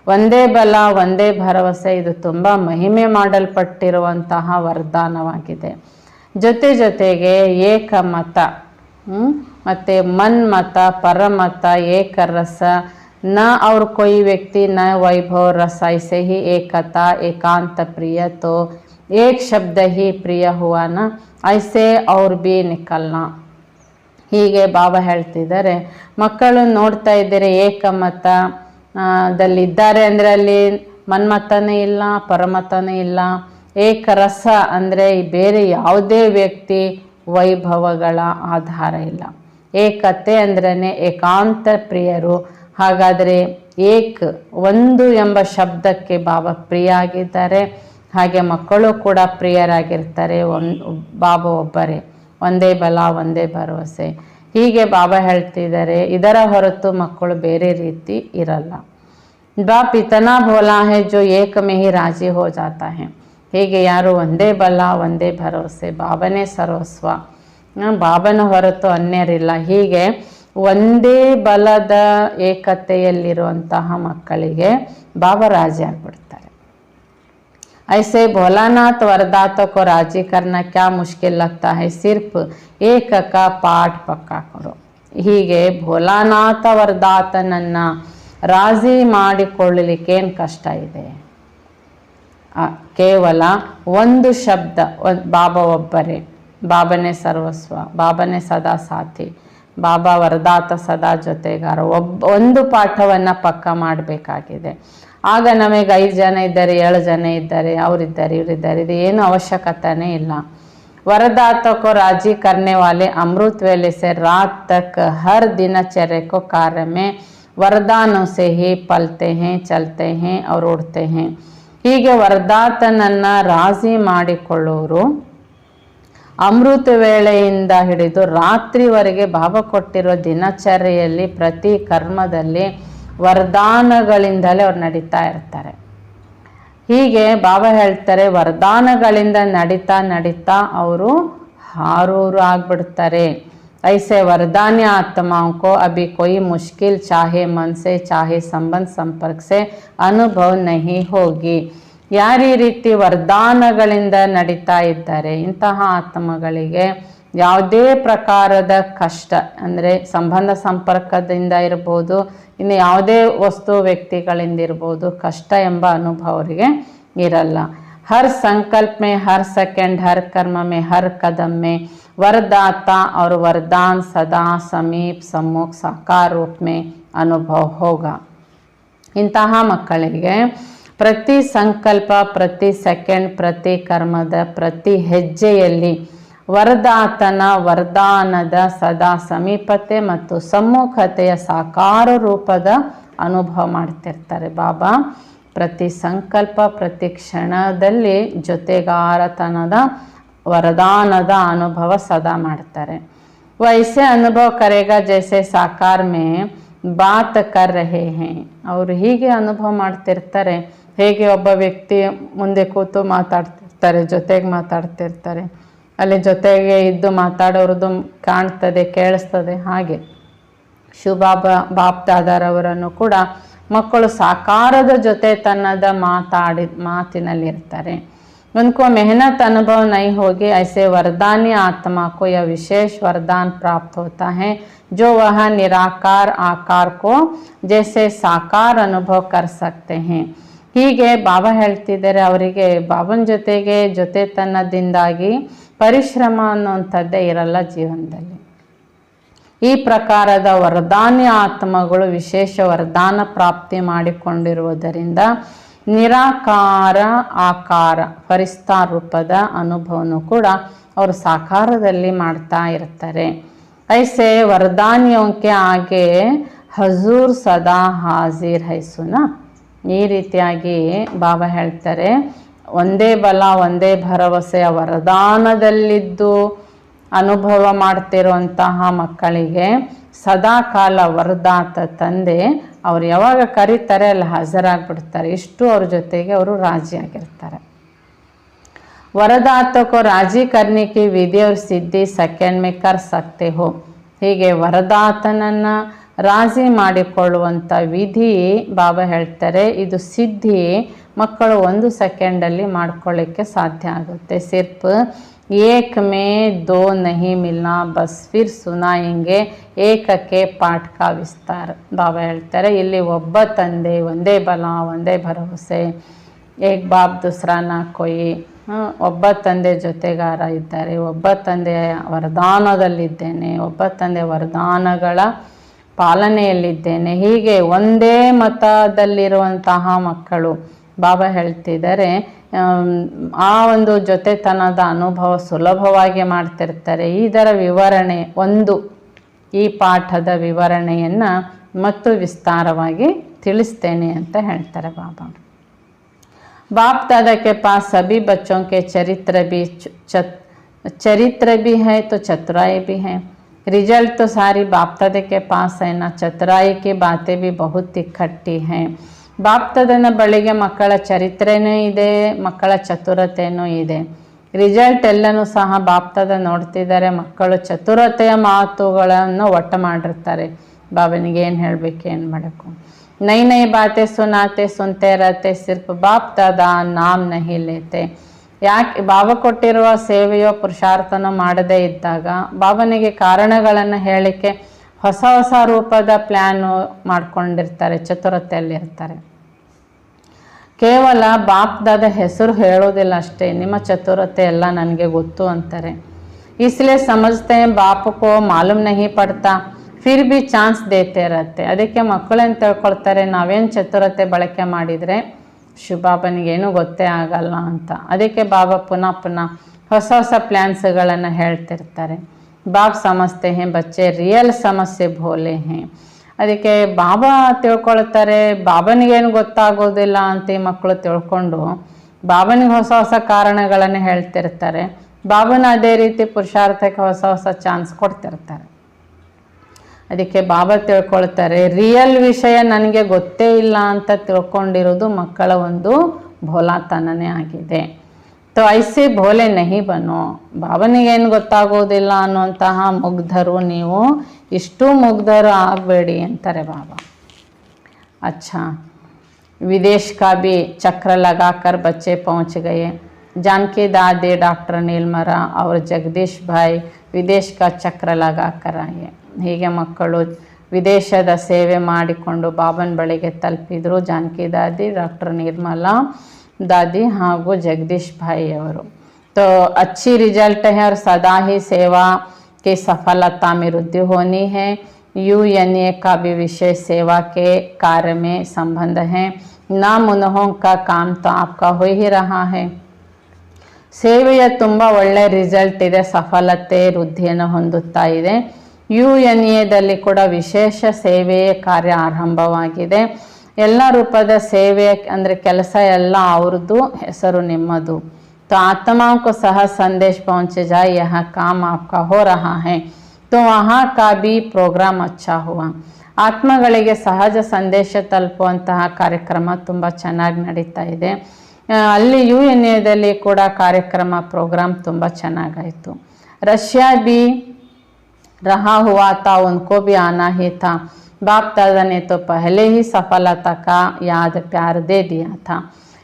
ಒಂದೇ ಬಲ, ಒಂದೇ ಭರವಸೆ, ಇದು ತುಂಬ ಮಹಿಮೆ ಮಾಡಲ್ಪಟ್ಟಿರುವಂತಹ ವರದಾನವಾಗಿದೆ. ಜೊತೆಗೆ ಏಕಮತ ಮತ್ತು ಮನ್ಮತ, ಪರಮತ, ಏಕರಸ, न और कोई व्यक्ति न वैभव रस, ऐसे ही एकता एकांत प्रिय, तो एक शब्द ही प्रिय हुआ ना, ऐसे और भी निकलना. ಹೀಗೆ ಬಾಬಾ ಹೇಳ್ತಿದ್ದಾರೆ. ಮಕ್ಕಳು ನೋಡ್ತಾ ಇದ್ದಾರೆ ಏಕಮತ ದಲ್ಲಿದ್ದಾರೆ ಅಂದರೆ ಅಲ್ಲಿ ಮನ್ಮತನೇ ಇಲ್ಲ, ಪರಮತನೇ ಇಲ್ಲ. ಏಕರಸ ಅಂದರೆ ಬೇರೆ ಯಾವುದೇ ವ್ಯಕ್ತಿ ವೈಭವಗಳ ಆಧಾರ ಇಲ್ಲ. ಏಕತೆ ಅಂದ್ರೇ ಏಕಾಂತ ಪ್ರಿಯರು. ಹಾಗಾದರೆ ಏಕ್ ಒಂದು ಎಂಬ ಶಬ್ದಕ್ಕೆ ಬಾಬಾ ಪ್ರಿಯ ಆಗಿದ್ದಾರೆ. ಹಾಗೆ ಮಕ್ಕಳು ಕೂಡ ಪ್ರಿಯರಾಗಿರ್ತಾರೆ. ಬಾಬಾ ಒಬ್ಬರೇ, ಒಂದೇ ಬಲ, ಒಂದೇ ಭರವಸೆ. ಹೀಗೆ ಬಾಬಾ ಹೇಳ್ತಿದ್ದಾರೆ. ಇದರ ಹೊರತು ಮಕ್ಕಳು ಬೇರೆ ರೀತಿ ಇರಲ್ಲ. ಬಾಪ್ ಇತನಾ ಭೋಲಾ ಹೈ ಜೋ ಏಕ ಮೇ ಹಿ ರಾಜಿ ಹೋ ಜಾತಾ ಹೈ. ಹೀಗೆ ಯಾರು ಒಂದೇ ಬಲ, ಒಂದೇ ಭರವಸೆ, ಬಾಬನೇ ಸರ್ವಸ್ವ, ಬಾಬನ ಹೊರತು ಅನ್ಯರಿಲ್ಲ. ಹೀಗೆ ಒಂದೇ ಬಲದ ಏಕತೆಯಲ್ಲಿರುವಂತಹ ಮಕ್ಕಳಿಗೆ ಬಾಬಾ ರಾಜಿ ಆಗ್ಬಿಡ್ತಾರೆ. ऐसे भोलानाथ वरदाता को राजी करना क्या मुश्किल लगता है, सिर्फ एक का पाठ पक्का करो. ಹೀಗೆ ಭೋಲಾನಾಥ ವರದಾತನನ್ನು ರಾಜಿ ಮಾಡಿಕೊಳ್ಳಲಿಕ್ಕೇನು ಕಷ್ಟ ಇದೆ? ಕೇವಲ ಒಂದು ಶಬ್ದ, ಬಾಬಾ ಒಬ್ಬರೇ, ಬಾಬನೇ ಸರ್ವಸ್ವ, ಬಾಬನೇ ಸದಾ ಸಾಥಿ, ಬಾಬಾ ವರದಾತ ಸದಾ ಜೊತೆಗಾರ. ಒಂದು ಪಾಠವನ್ನು ಪಕ್ಕ ಮಾಡಬೇಕಾಗಿದೆ. ಆಗ ನಮಗೆ 5 ಜನ ಇದ್ದಾರೆ, 7 ಜನ ಇದ್ದಾರೆ, ಅವರಿದ್ದಾರೆ, ಇವರಿದ್ದಾರೆ, ಇದು ಏನು ಅವಶ್ಯಕತೆನೇ ಇಲ್ಲ. वरदाता को राजी करने वाले अमृत वेले से रात तक हर दिनचर्या को कार्य में वरदानों से ही पलते हैं, चलते हैं और उड़ते हैं. ಹೀಗೆ ವರದಾತನನ್ನು ರಾಜಿ ಮಾಡಿಕೊಳ್ಳೋರು ಅಮೃತ ವೇಳೆಯಿಂದ ಹಿಡಿದು ರಾತ್ರಿವರೆಗೆ ಬಾಬಾ ಕೊಟ್ಟಿರೋ ದಿನಚರ್ಯೆಯಲ್ಲಿ ಪ್ರತಿ ಕರ್ಮದಲ್ಲಿ ವರದಾನಗಳಿಂದಲೇ ಅವ್ರು ನಡೀತಾ ಇರ್ತಾರೆ. ಹೀಗೆ ಬಾಬಾ ಹೇಳ್ತಾರೆ ವರದಾನಗಳಿಂದ ನಡೀತಾ ನಡೀತಾ ಅವರು ಹಾರೂರು ಆಗ್ಬಿಡ್ತಾರೆ. ऐसे वरदान्य आत्माओं को अभी कोई मुश्किल चाहे मन से चाहे संबंध संपर्क से अनुभव नहीं होगी. ಯಾರು ಈ ರೀತಿ ವರದಾನಗಳಿಂದ ನಡೀತಾ ಇದ್ದಾರೆ ಇಂತಹ ಆತ್ಮಗಳಿಗೆ ಯಾವುದೇ ಪ್ರಕಾರದ ಕಷ್ಟ ಅಂದರೆ ಸಂಬಂಧ ಸಂಪರ್ಕದಿಂದ ಇರ್ಬೋದು, ಇನ್ನು ಯಾವುದೇ ವಸ್ತು ವ್ಯಕ್ತಿಗಳಿಂದ ಇರ್ಬೋದು, ಕಷ್ಟ ಎಂಬ ಅನುಭವ ಅವರಿಗೆ ಇರಲ್ಲ. हर संकल्प में, हर सेकंड, हर कर्म में, हर कदम में वरदाता और वरदान सदा समीप सम्मुख साकार रूप में अनुभव होगा. ಇಂತಹ ಮಕ್ಕಳಿಗೆ ಪ್ರತಿ ಸಂಕಲ್ಪ, ಪ್ರತಿ ಸೆಕೆಂಡ್, ಪ್ರತಿ ಕರ್ಮದ ಪ್ರತಿ ಹೆಜ್ಜೆಯಲ್ಲಿ ವರದಾತನ ವರದಾನದ ಸದಾ ಸಮೀಪತೆ ಮತ್ತು ಸಮ್ಮುಖತೆಯ ಸಾಕಾರ ರೂಪದ ಅನುಭವ ಮಾಡ್ತಿರ್ತಾರೆ. ಬಾಬಾ ಪ್ರತಿ ಸಂಕಲ್ಪ, ಪ್ರತಿ ಕ್ಷಣದಲ್ಲಿ ಜೊತೆಗಾರತನದ ವರದಾನದ ಅನುಭವ ಸದಾ ಮಾಡ್ತಾರೆ. ವೈಸೆ ಅನುಭವ ಕರೆಗ ಜೈಸೆ ಸಾಕಾರ ಮೇ ಬಾತ್ ಕರ್ ರಹೆ ಹೇ. ಅವರು ಹೀಗೆ ಅನುಭವ ಮಾಡ್ತಿರ್ತಾರೆ, ಹೇಗೆ ಒಬ್ಬ ವ್ಯಕ್ತಿ ಮುಂದೆ ಕೂತು ಮಾತಾಡ್ತಿರ್ತಾರೆ, ಜೊತೆಗೆ ಮಾತಾಡ್ತಿರ್ತಾರೆ, ಅಲ್ಲಿ ಜೊತೆಗೆ ಇದ್ದು ಮಾತಾಡೋರದ್ದು ಕಾಣ್ತದೆ, ಕೇಳಿಸ್ತದೆ. ಹಾಗೆ ಶಿವಬಾಬಾ ಬಾಪ್ ದಾದಾರವರನ್ನು ಕೂಡ ಮಕ್ಕಳು ಸಾಕಾರದ ಜೊತೆ ತನ್ನದ ಮಾತಿನಲ್ಲಿರ್ತಾರೆ. उनको मेहनत अनुभव नहीं होगी, ऐसे वरदानी आत्मा को यह विशेष वरदान प्राप्त होता है जो वह निराकार आकार को जैसे साकार अनुभव कर सकते हैं। ಹೀಗೆ ಬಾಬಾ ಹೇಳ್ತಿದ್ದಾರೆ, ಅವರಿಗೆ ಬಾಬನ ಜೊತೆತನದಿಂದಾಗಿ ಪರಿಶ್ರಮ ಅನ್ನುವಂಥದ್ದೇ ಇರಲ್ಲ ಜೀವನದಲ್ಲಿ. ಈ ಪ್ರಕಾರದ ವರದಾನಿ ಆತ್ಮಗಳು ವಿಶೇಷ ವರದಾನ ಪ್ರಾಪ್ತಿ ಮಾಡಿಕೊಂಡಿರುವುದರಿಂದ ನಿರಾಕಾರ ಆಕಾರ ಫರಿಸ್ತಾ ರೂಪದ ಅನುಭವನೂ ಕೂಡ ಅವರು ಸಾಕಾರದಲ್ಲಿ ಮಾಡ್ತಾ ಇರ್ತಾರೆ. ಐಸೆ ವರದಾನಿयों के आगे ಹಜೂರ್ ಸದಾ ಹಾಜಿರ್ ಹೈ ಸುನಾ. ಈ ರೀತಿಯಾಗಿ ಬಾಬಾ ಹೇಳ್ತಾರೆ, ಒಂದೇ ಬಲ ಒಂದೇ ಭರವಸೆಯ ವರದಾನದಲ್ಲಿದ್ದು ಅನುಭವ ಮಾಡ್ತಿರುವಂತಹ ಮಕ್ಕಳಿಗೆ ಸದಾಕಾಲ ವರದಾತ ತಂದೆ ಅವ್ರು ಯಾವಾಗ ಕರೀತಾರೆ ಅಲ್ಲಿ ಹಾಜರಾಗ್ಬಿಡ್ತಾರೆ. ಇಷ್ಟು ಅವ್ರ ಜೊತೆಗೆ ಅವರು ರಾಜಿಯಾಗಿರ್ತಾರೆ. ವರದಾತ को ರಾಜಿ करने की विधि और सिद्धि सेकंड में कर सकते हो. ಹೀಗೆ ವರದಾತನನ್ನು ರಾಜಿ ಮಾಡಿಕೊಳ್ಳುವಂಥ ವಿಧಿ ಬಾಬಾ ಹೇಳ್ತಾರೆ, ಇದು ಸಿದ್ಧಿ ಮಕ್ಕಳು 1 ಸೆಕೆಂಡಲ್ಲಿ ಮಾಡ್ಕೊಳ್ಳಿಕ್ಕೆ ಸಾಧ್ಯ ಆಗುತ್ತೆ. ಸಿರ್ಫ್ एक में 2 नहीं मिलना बस फिर सुनाएंगे ಏಕಕ್ಕೆ ಪಾಠ ಕಾ ವಿಸ್ತಾರ. ಬಾಬಾ ಹೇಳ್ತಾರೆ, ಇಲ್ಲಿ ಒಬ್ಬ ತಂದೆ, ಒಂದೇ ಬಲ ಒಂದೇ ಭರವಸೆ, ಏಕ್ ಬಾಪ್ ದೂಸರಾ ನಾ ಕೊಯಿ. ಒಬ್ಬ ತಂದೆ ಜೊತೆಗಾರ ಇದ್ದಾರೆ, ಒಬ್ಬ ತಂದೆ ವರದಾನದಲ್ಲಿದ್ದೇನೆ, ಒಬ್ಬ ತಂದೆ ವರದಾನಗಳ ಪಾಲನೆಯಲ್ಲಿದ್ದೇನೆ. ಹೀಗೆ ಒಂದೇ ಮತದಲ್ಲಿರುವಂತಹ ಮಕ್ಕಳು ಬಾಬಾ ಹೇಳ್ತಿದ್ದಾರೆ, ಆ ಒಂದು ಜೊತೆತನದ ಅನುಭವ ಸುಲಭವಾಗಿ ಮಾಡ್ತಿರ್ತಾರೆ. ಇದರ ವಿವರಣೆ ಈ ಪಾಠದ ವಿವರಣೆಯನ್ನು ಮತ್ತು ವಿಸ್ತಾರವಾಗಿ ತಿಳಿಸ್ತೇನೆ ಅಂತ ಹೇಳ್ತಾರೆ ಬಾಬಾ. बाप दादा के पास सभी बच्चों के चरित्र भी है तो चतुराई भी है. रिजल्ट तो सारी बाप दादा के पास है ना, चतुराई की बातें भी बहुत इकट्ठी हैं. ಬಾಪ್ ದಾದನ ಬಳಿಗೆ ಮಕ್ಕಳ ಚರಿತ್ರೆನೂ ಇದೆ, ಮಕ್ಕಳ ಚತುರತೆಯೂ ಇದೆ. ರಿಸಲ್ಟ್ ಎಲ್ಲನೂ ಸಹ ಬಾಪ್ ದಾದ ನೋಡ್ತಿದ್ದಾರೆ. ಮಕ್ಕಳು ಚತುರತೆಯ ಮಾತುಗಳನ್ನು ಒಟ್ಟು ಮಾಡಿರ್ತಾರೆ. ಬಾಬನಿಗೆ ಏನು ಹೇಳಬೇಕು, ಏನು ಮಾಡಬೇಕು. नई नई बातें सुनाते सुनते रहते, सिर्फ बाप दादा नाम नहीं लेते. ಯಾಕೆ ಬಾಬಾ ಕೊಟ್ಟಿರುವ ಸೇವೆಯೋ ಪುರುಷಾರ್ಥನೋ ಮಾಡದೇ ಇದ್ದಾಗ ಬಾಬನಿಗೆ ಕಾರಣಗಳನ್ನು ಹೇಳಲಿಕ್ಕೆ ಹೊಸ ಹೊಸ ರೂಪದ ಪ್ಲ್ಯಾನು ಮಾಡ್ಕೊಂಡಿರ್ತಾರೆ, ಚತುರತೆಯಲ್ಲಿರ್ತಾರೆ. ಕೇವಲ ಬಾಪ್ ದಾದ ಹೆಸರು ಹೇಳೋದಿಲ್ಲ ಅಷ್ಟೇ, ನಿಮ್ಮ ಚತುರತೆ ಎಲ್ಲ ನನಗೆ ಗೊತ್ತು ಅಂತಾರೆ. इसलिए समझते हैं बाप को मालूम नहीं पड़ता ಫಿರ್ ಬಿ ಚಾನ್ಸ್ ದೇತೆ ಇರತ್ತೆ. ಅದಕ್ಕೆ ಮಕ್ಕಳೇನು ತಿಳ್ಕೊಳ್ತಾರೆ, ನಾವೇನು ಚತುರತೆ ಬಳಕೆ ಮಾಡಿದರೆ ಶಿವಬಾಬನಿಗೇನು ಗೊತ್ತೇ ಆಗಲ್ಲ ಅಂತ. ಅದಕ್ಕೆ ಬಾಬಾ ಪುನಃ ಹೊಸ ಹೊಸ ಪ್ಲ್ಯಾನ್ಸ್ಗಳನ್ನು ಹೇಳ್ತಿರ್ತಾರೆ. ಬಾಬ್ ಸಮಸ್ತೆ ಹೇ ಬಚ್ಚೆ ರಿಯಲ್ ಸಮಸ್ಯೆ ಭೋಲೆ ಹೇ. ಅದಕ್ಕೆ ಬಾಬಾ ತಿಳ್ಕೊಳ್ತಾರೆ, ಬಾಬನಿಗೇನು ಗೊತ್ತಾಗೋದಿಲ್ಲ ಅಂತ ಈ ಮಕ್ಕಳು ತಿಳ್ಕೊಂಡು ಬಾಬನಿಗೆ ಹೊಸ ಹೊಸ ಕಾರಣಗಳನ್ನು ಹೇಳ್ತಿರ್ತಾರೆ. ಬಾಬನ ಅದೇ ರೀತಿ ಪುರುಷಾರ್ಥಕ್ಕೆ ಹೊಸ ಹೊಸ ಚಾನ್ಸ್ ಕೊಡ್ತಿರ್ತಾರೆ. ಅದಕ್ಕೆ ಬಾಬಾ ತಿಳ್ಕೊಳ್ತಾರೆ, ರಿಯಲ್ ವಿಷಯ ನನಗೆ ಗೊತ್ತೇ ಇಲ್ಲ ಅಂತ ತಿಳ್ಕೊಂಡಿರೋದು ಮಕ್ಕಳ ಒಂದು ಭೋಲಾತನನೇ ಆಗಿದೆ. ತೋ ಐಸೆ ಭೋಲೆ ನಹಿ ಬನೋ. ಬಾಬನಿಗೇನು ಗೊತ್ತಾಗೋದಿಲ್ಲ ಅನ್ನುವಂತಹ ಮುಗ್ಧರು ನೀವು ಇಷ್ಟು ಮುಗ್ಧರು ಆಗಬೇಡಿ ಅಂತಾರೆ ಬಾಬಾ. अच्छा, विदेश का भी चक्र लगाकर बच्चे पहुंच गए. जानकी दादी, डॉक्टर नीलमरा और जगदीश भाई विदेश का चक्र लगाकर आए. ಹೀಗೆ ಮಕ್ಕಳು ವಿದೇಶದ ಸೇವೆ ಮಾಡಿಕೊಂಡು ಬಾಬನ ಬಳಿಗೆ ತಲುಪಿದರು. ಜಾನಕಿ ದಾದಿ, ಡಾಕ್ಟರ್ ನಿರ್ಮಲಾ ದಾದಿ ಹಾಗೂ ಜಗದೀಶ್ ಭಾಯಿ ಅವರು. तो अच्छी रिजल्ट है और सदा ही सेवा की सफलता में वृद्धि होनी है. UNA का भी विशेष सेवा के कार्य में संबंध है. नाम उन्हों का काम तो आपका हो ही रहा है. ಸೇವೆಯ ತುಂಬ ಒಳ್ಳೆಯ ರಿಸಲ್ಟ್ ಇದೆ, ಸಫಲತೆ ವೃದ್ಧಿಯನ್ನು ಹೊಂದುತ್ತಾ ಇದೆ. UNAದಲ್ಲಿ ಕೂಡ ವಿಶೇಷ ಸೇವೆಯ ಕಾರ್ಯ ಆರಂಭವಾಗಿದೆ. ಎಲ್ಲ ರೂಪದ ಸೇವೆ ಅಂದರೆ ಕೆಲಸ ಎಲ್ಲ ಅವ್ರದ್ದು, ಹೆಸರು ನಿಮ್ಮದು. तो आत्माओं को सहज संदेश पहुँच जाए, यह काम आपका हो रहा है. तो वहाँ का भी प्रोग्राम अच्छा हुआ. ಆತ್ಮಗಳಿಗೆ ಸಹಜ ಸಂದೇಶ ತಲುಪುವಂತಹ ಕಾರ್ಯಕ್ರಮ ತುಂಬ ಚೆನ್ನಾಗಿ ನಡೀತಾ ಇದೆ. ಅಲ್ಲಿ UNAದಲ್ಲಿ ಕೂಡ ಕಾರ್ಯಕ್ರಮ ಪ್ರೋಗ್ರಾಮ್ ತುಂಬ ಚೆನ್ನಾಗಾಯಿತು. रशिया भी रहा हुआ था, उनको भी आना ही था. बाप दादा ने तो पहले ही सफलता का याद प्यार दे दिया था.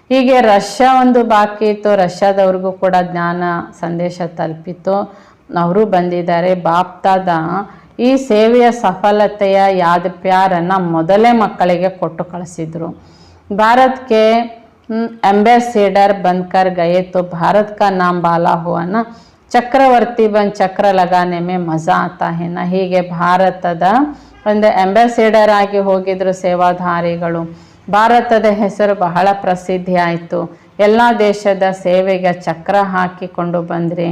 ಹೀಗೆ ರಷ್ಯಾ ಒಂದು ಬಾಕಿ ಇತ್ತು, ರಷ್ಯಾದವ್ರಿಗೂ ಕೂಡ ಜ್ಞಾನ ಸಂದೇಶ ತಲುಪಿತು, ಅವರು ಬಂದಿದ್ದಾರೆ. ಬಾಪ್ದಾದ ಈ ಸೇವೆಯ ಸಫಲತೆಯ ಯಾದ್ ಪ್ಯಾರನ್ನು ಮೊದಲೇ ಮಕ್ಕಳಿಗೆ ಕೊಟ್ಟು ಕಳಿಸಿದ್ರು. ಭಾರತ್ಗೆ एम्बेसडर बनकर गए तो भारत का नाम बाला हुआ ना, ಚಕ್ರವರ್ತಿ ಬಂದು ಚಕ್ರ ಲಗಾನೆ ಮೇ ಮಜಾ ಆತಾ ಹೇ ನಾ. ಹೀಗೆ ಭಾರತದ ಒಂದು ಅಂಬಾಸಿಡರ್ ಆಗಿ ಹೋಗಿದ್ರು ಸೇವಾಧಾರಿಗಳು. ಭಾರತದ ಹೆಸರು ಬಹಳ ಪ್ರಸಿದ್ಧಿ ಆಯಿತು. ಎಲ್ಲ ದೇಶದ ಸೇವೆಗೆ ಚಕ್ರ ಹಾಕಿಕೊಂಡು ಬಂದ್ರಿ,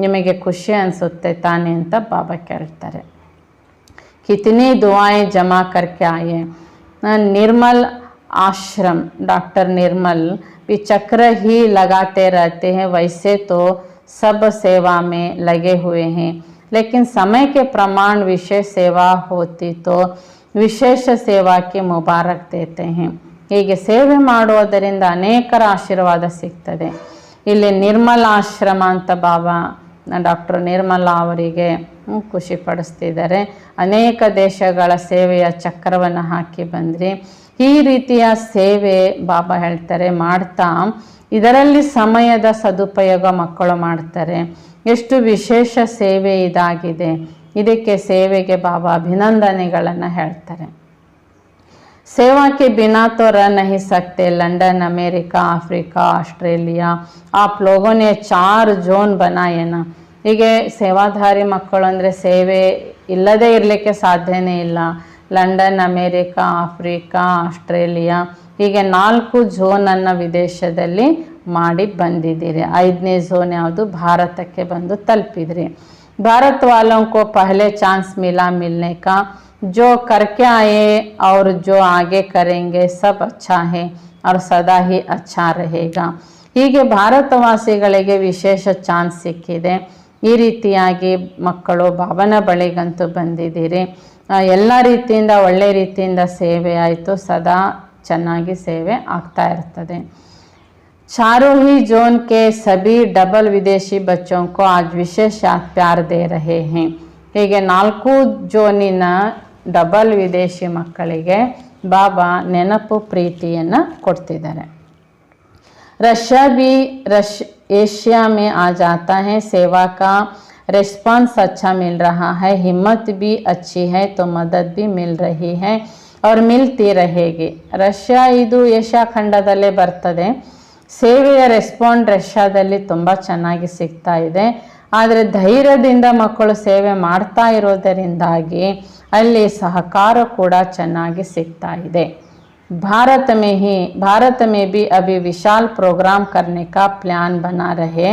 ನಿಮಗೆ ಖುಷಿ ಅನಿಸುತ್ತೆ ತಾನೇ ಅಂತ ಬಾಬಾ ಕೇಳ್ತಾರೆ. ಕಿತನಿ ದುआएं ಜಮಾ करके आए. निर्मल आश्रम डॉक्टर निर्मल भी चक्र ही लगाते रहते हैं, वैसे तो सब सेवा में लगे हुए हैं, लेकिन समय के प्रमाण विशेष सेवा होती तो ವಿಶೇಷ ಸೇವಾಕ್ಕೆ ಮುಬಾರಕ್ ದೇತೆ ಹೇ. ಹೀಗೆ ಸೇವೆ ಮಾಡುವುದರಿಂದ ಅನೇಕರ ಆಶೀರ್ವಾದ ಸಿಗ್ತದೆ. ಇಲ್ಲಿ ನಿರ್ಮಲ ಆಶ್ರಮ ಅಂತ ಬಾಬಾ ಡಾಕ್ಟರ್ ನಿರ್ಮಲ ಅವರಿಗೆ ಖುಷಿ ಪಡಿಸ್ತಿದ್ದಾರೆ. ಅನೇಕ ದೇಶಗಳ ಸೇವೆಯ ಚಕ್ರವನ್ನು ಹಾಕಿ ಬಂದ್ರಿ. ಈ ರೀತಿಯ ಸೇವೆ ಬಾಬಾ ಹೇಳ್ತಾರೆ ಮಾಡ್ತಾ ಇದರಲ್ಲಿ ಸಮಯದ ಸದುಪಯೋಗ ಮಕ್ಕಳು ಮಾಡ್ತಾರೆ. ಎಷ್ಟು ವಿಶೇಷ ಸೇವೆ ಇದಾಗಿದೆ. ಇದಕ್ಕೆ ಸೇವೆಗೆ ಬಾಬಾ ಅಭಿನಂದನೆಗಳನ್ನು ಹೇಳ್ತಾರೆ. सेवा के बिना तो रह नहीं सकते. लंदन, अमेरिका, अफ्रीका, ऑस्ट्रेलिया, आप लोगों ने 4 ಝೋನ್ बनाए ना. ಹೀಗೆ ಸೇವಾಧಾರಿ ಮಕ್ಕಳು ಅಂದರೆ ಸೇವೆ ಇಲ್ಲದೇ ಇರಲಿಕ್ಕೆ ಸಾಧ್ಯನೇ ಇಲ್ಲ. ಲಂಡನ್, ಅಮೇರಿಕಾ, ಆಫ್ರಿಕಾ, ಆಸ್ಟ್ರೇಲಿಯಾ ಹೀಗೆ 4 ಝೋನನ್ನು ವಿದೇಶದಲ್ಲಿ ಮಾಡಿ ಬಂದಿದ್ದೀರಿ. 5ನೇ ಝೋನ್ ಯಾವುದು? ಭಾರತಕ್ಕೆ ಬಂದು ತಲುಪಿದ್ರಿ. भारत वालों को पहले चांस मिला मिलने का, जो करके आए और जो आगे करेंगे सब अच्छा है और सदा ही अच्छा रहेगा. ಹೀಗೆ ಭಾರತವಾಸಿಗಳಿಗೆ ವಿಶೇಷ ಚಾನ್ಸ್ ಸಿಕ್ಕಿದೆ. ಈ ರೀತಿಯಾಗಿ ಮಕ್ಕಳು ಬಾಬನ ಬಳಿಗಂತೂ ಬಂದಿದ್ದೀರಿ. ಎಲ್ಲ ರೀತಿಯಿಂದ ಒಳ್ಳೆ ರೀತಿಯಿಂದ ಸೇವೆ ಆಯಿತು. ಸದಾ ಚೆನ್ನಾಗಿ ಸೇವೆ ಆಗ್ತಾ ಇರ್ತದೆ. चारों ही जोन के सभी डबल विदेशी बच्चों को आज विशेष प्यार दे रहे हैं. ಹೀಗೆ 4 ಝೋನಿನ ಡಬಲ್ ವಿದೇಶಿ ಮಕ್ಕಳಿಗೆ ಬಾಬಾ ನೆನಪು ಪ್ರೀತಿಯನ್ನು ಕೊಡ್ತಿದ್ದಾರೆ. रशिया भी एशिया में आ जाता है. सेवा का रिस्पांस अच्छा मिल रहा है, हिम्मत भी अच्छी है, तो मदद भी मिल रही है और मिलती रहेगी. ರಷ್ಯಾ ಇದು ಏಷ್ಯಾ ಖಂಡದಲ್ಲೇ ಬರ್ತದೆ. ಸೇವೆಯ ರೆಸ್ಪಾಂಡ್ ರಷ್ಯಾದಲ್ಲಿ ತುಂಬ ಚೆನ್ನಾಗಿ ಸಿಗ್ತಾ ಇದೆ. ಆದರೆ ಧೈರ್ಯದಿಂದ ಮಕ್ಕಳು ಸೇವೆ ಮಾಡ್ತಾ ಇರೋದರಿಂದಾಗಿ ಅಲ್ಲಿ ಸಹಕಾರ ಕೂಡ ಚೆನ್ನಾಗಿ ಸಿಗ್ತಾ ಇದೆ. भारत में भी अभी विशाल प्रोग्राम करने का प्लान बना रहे.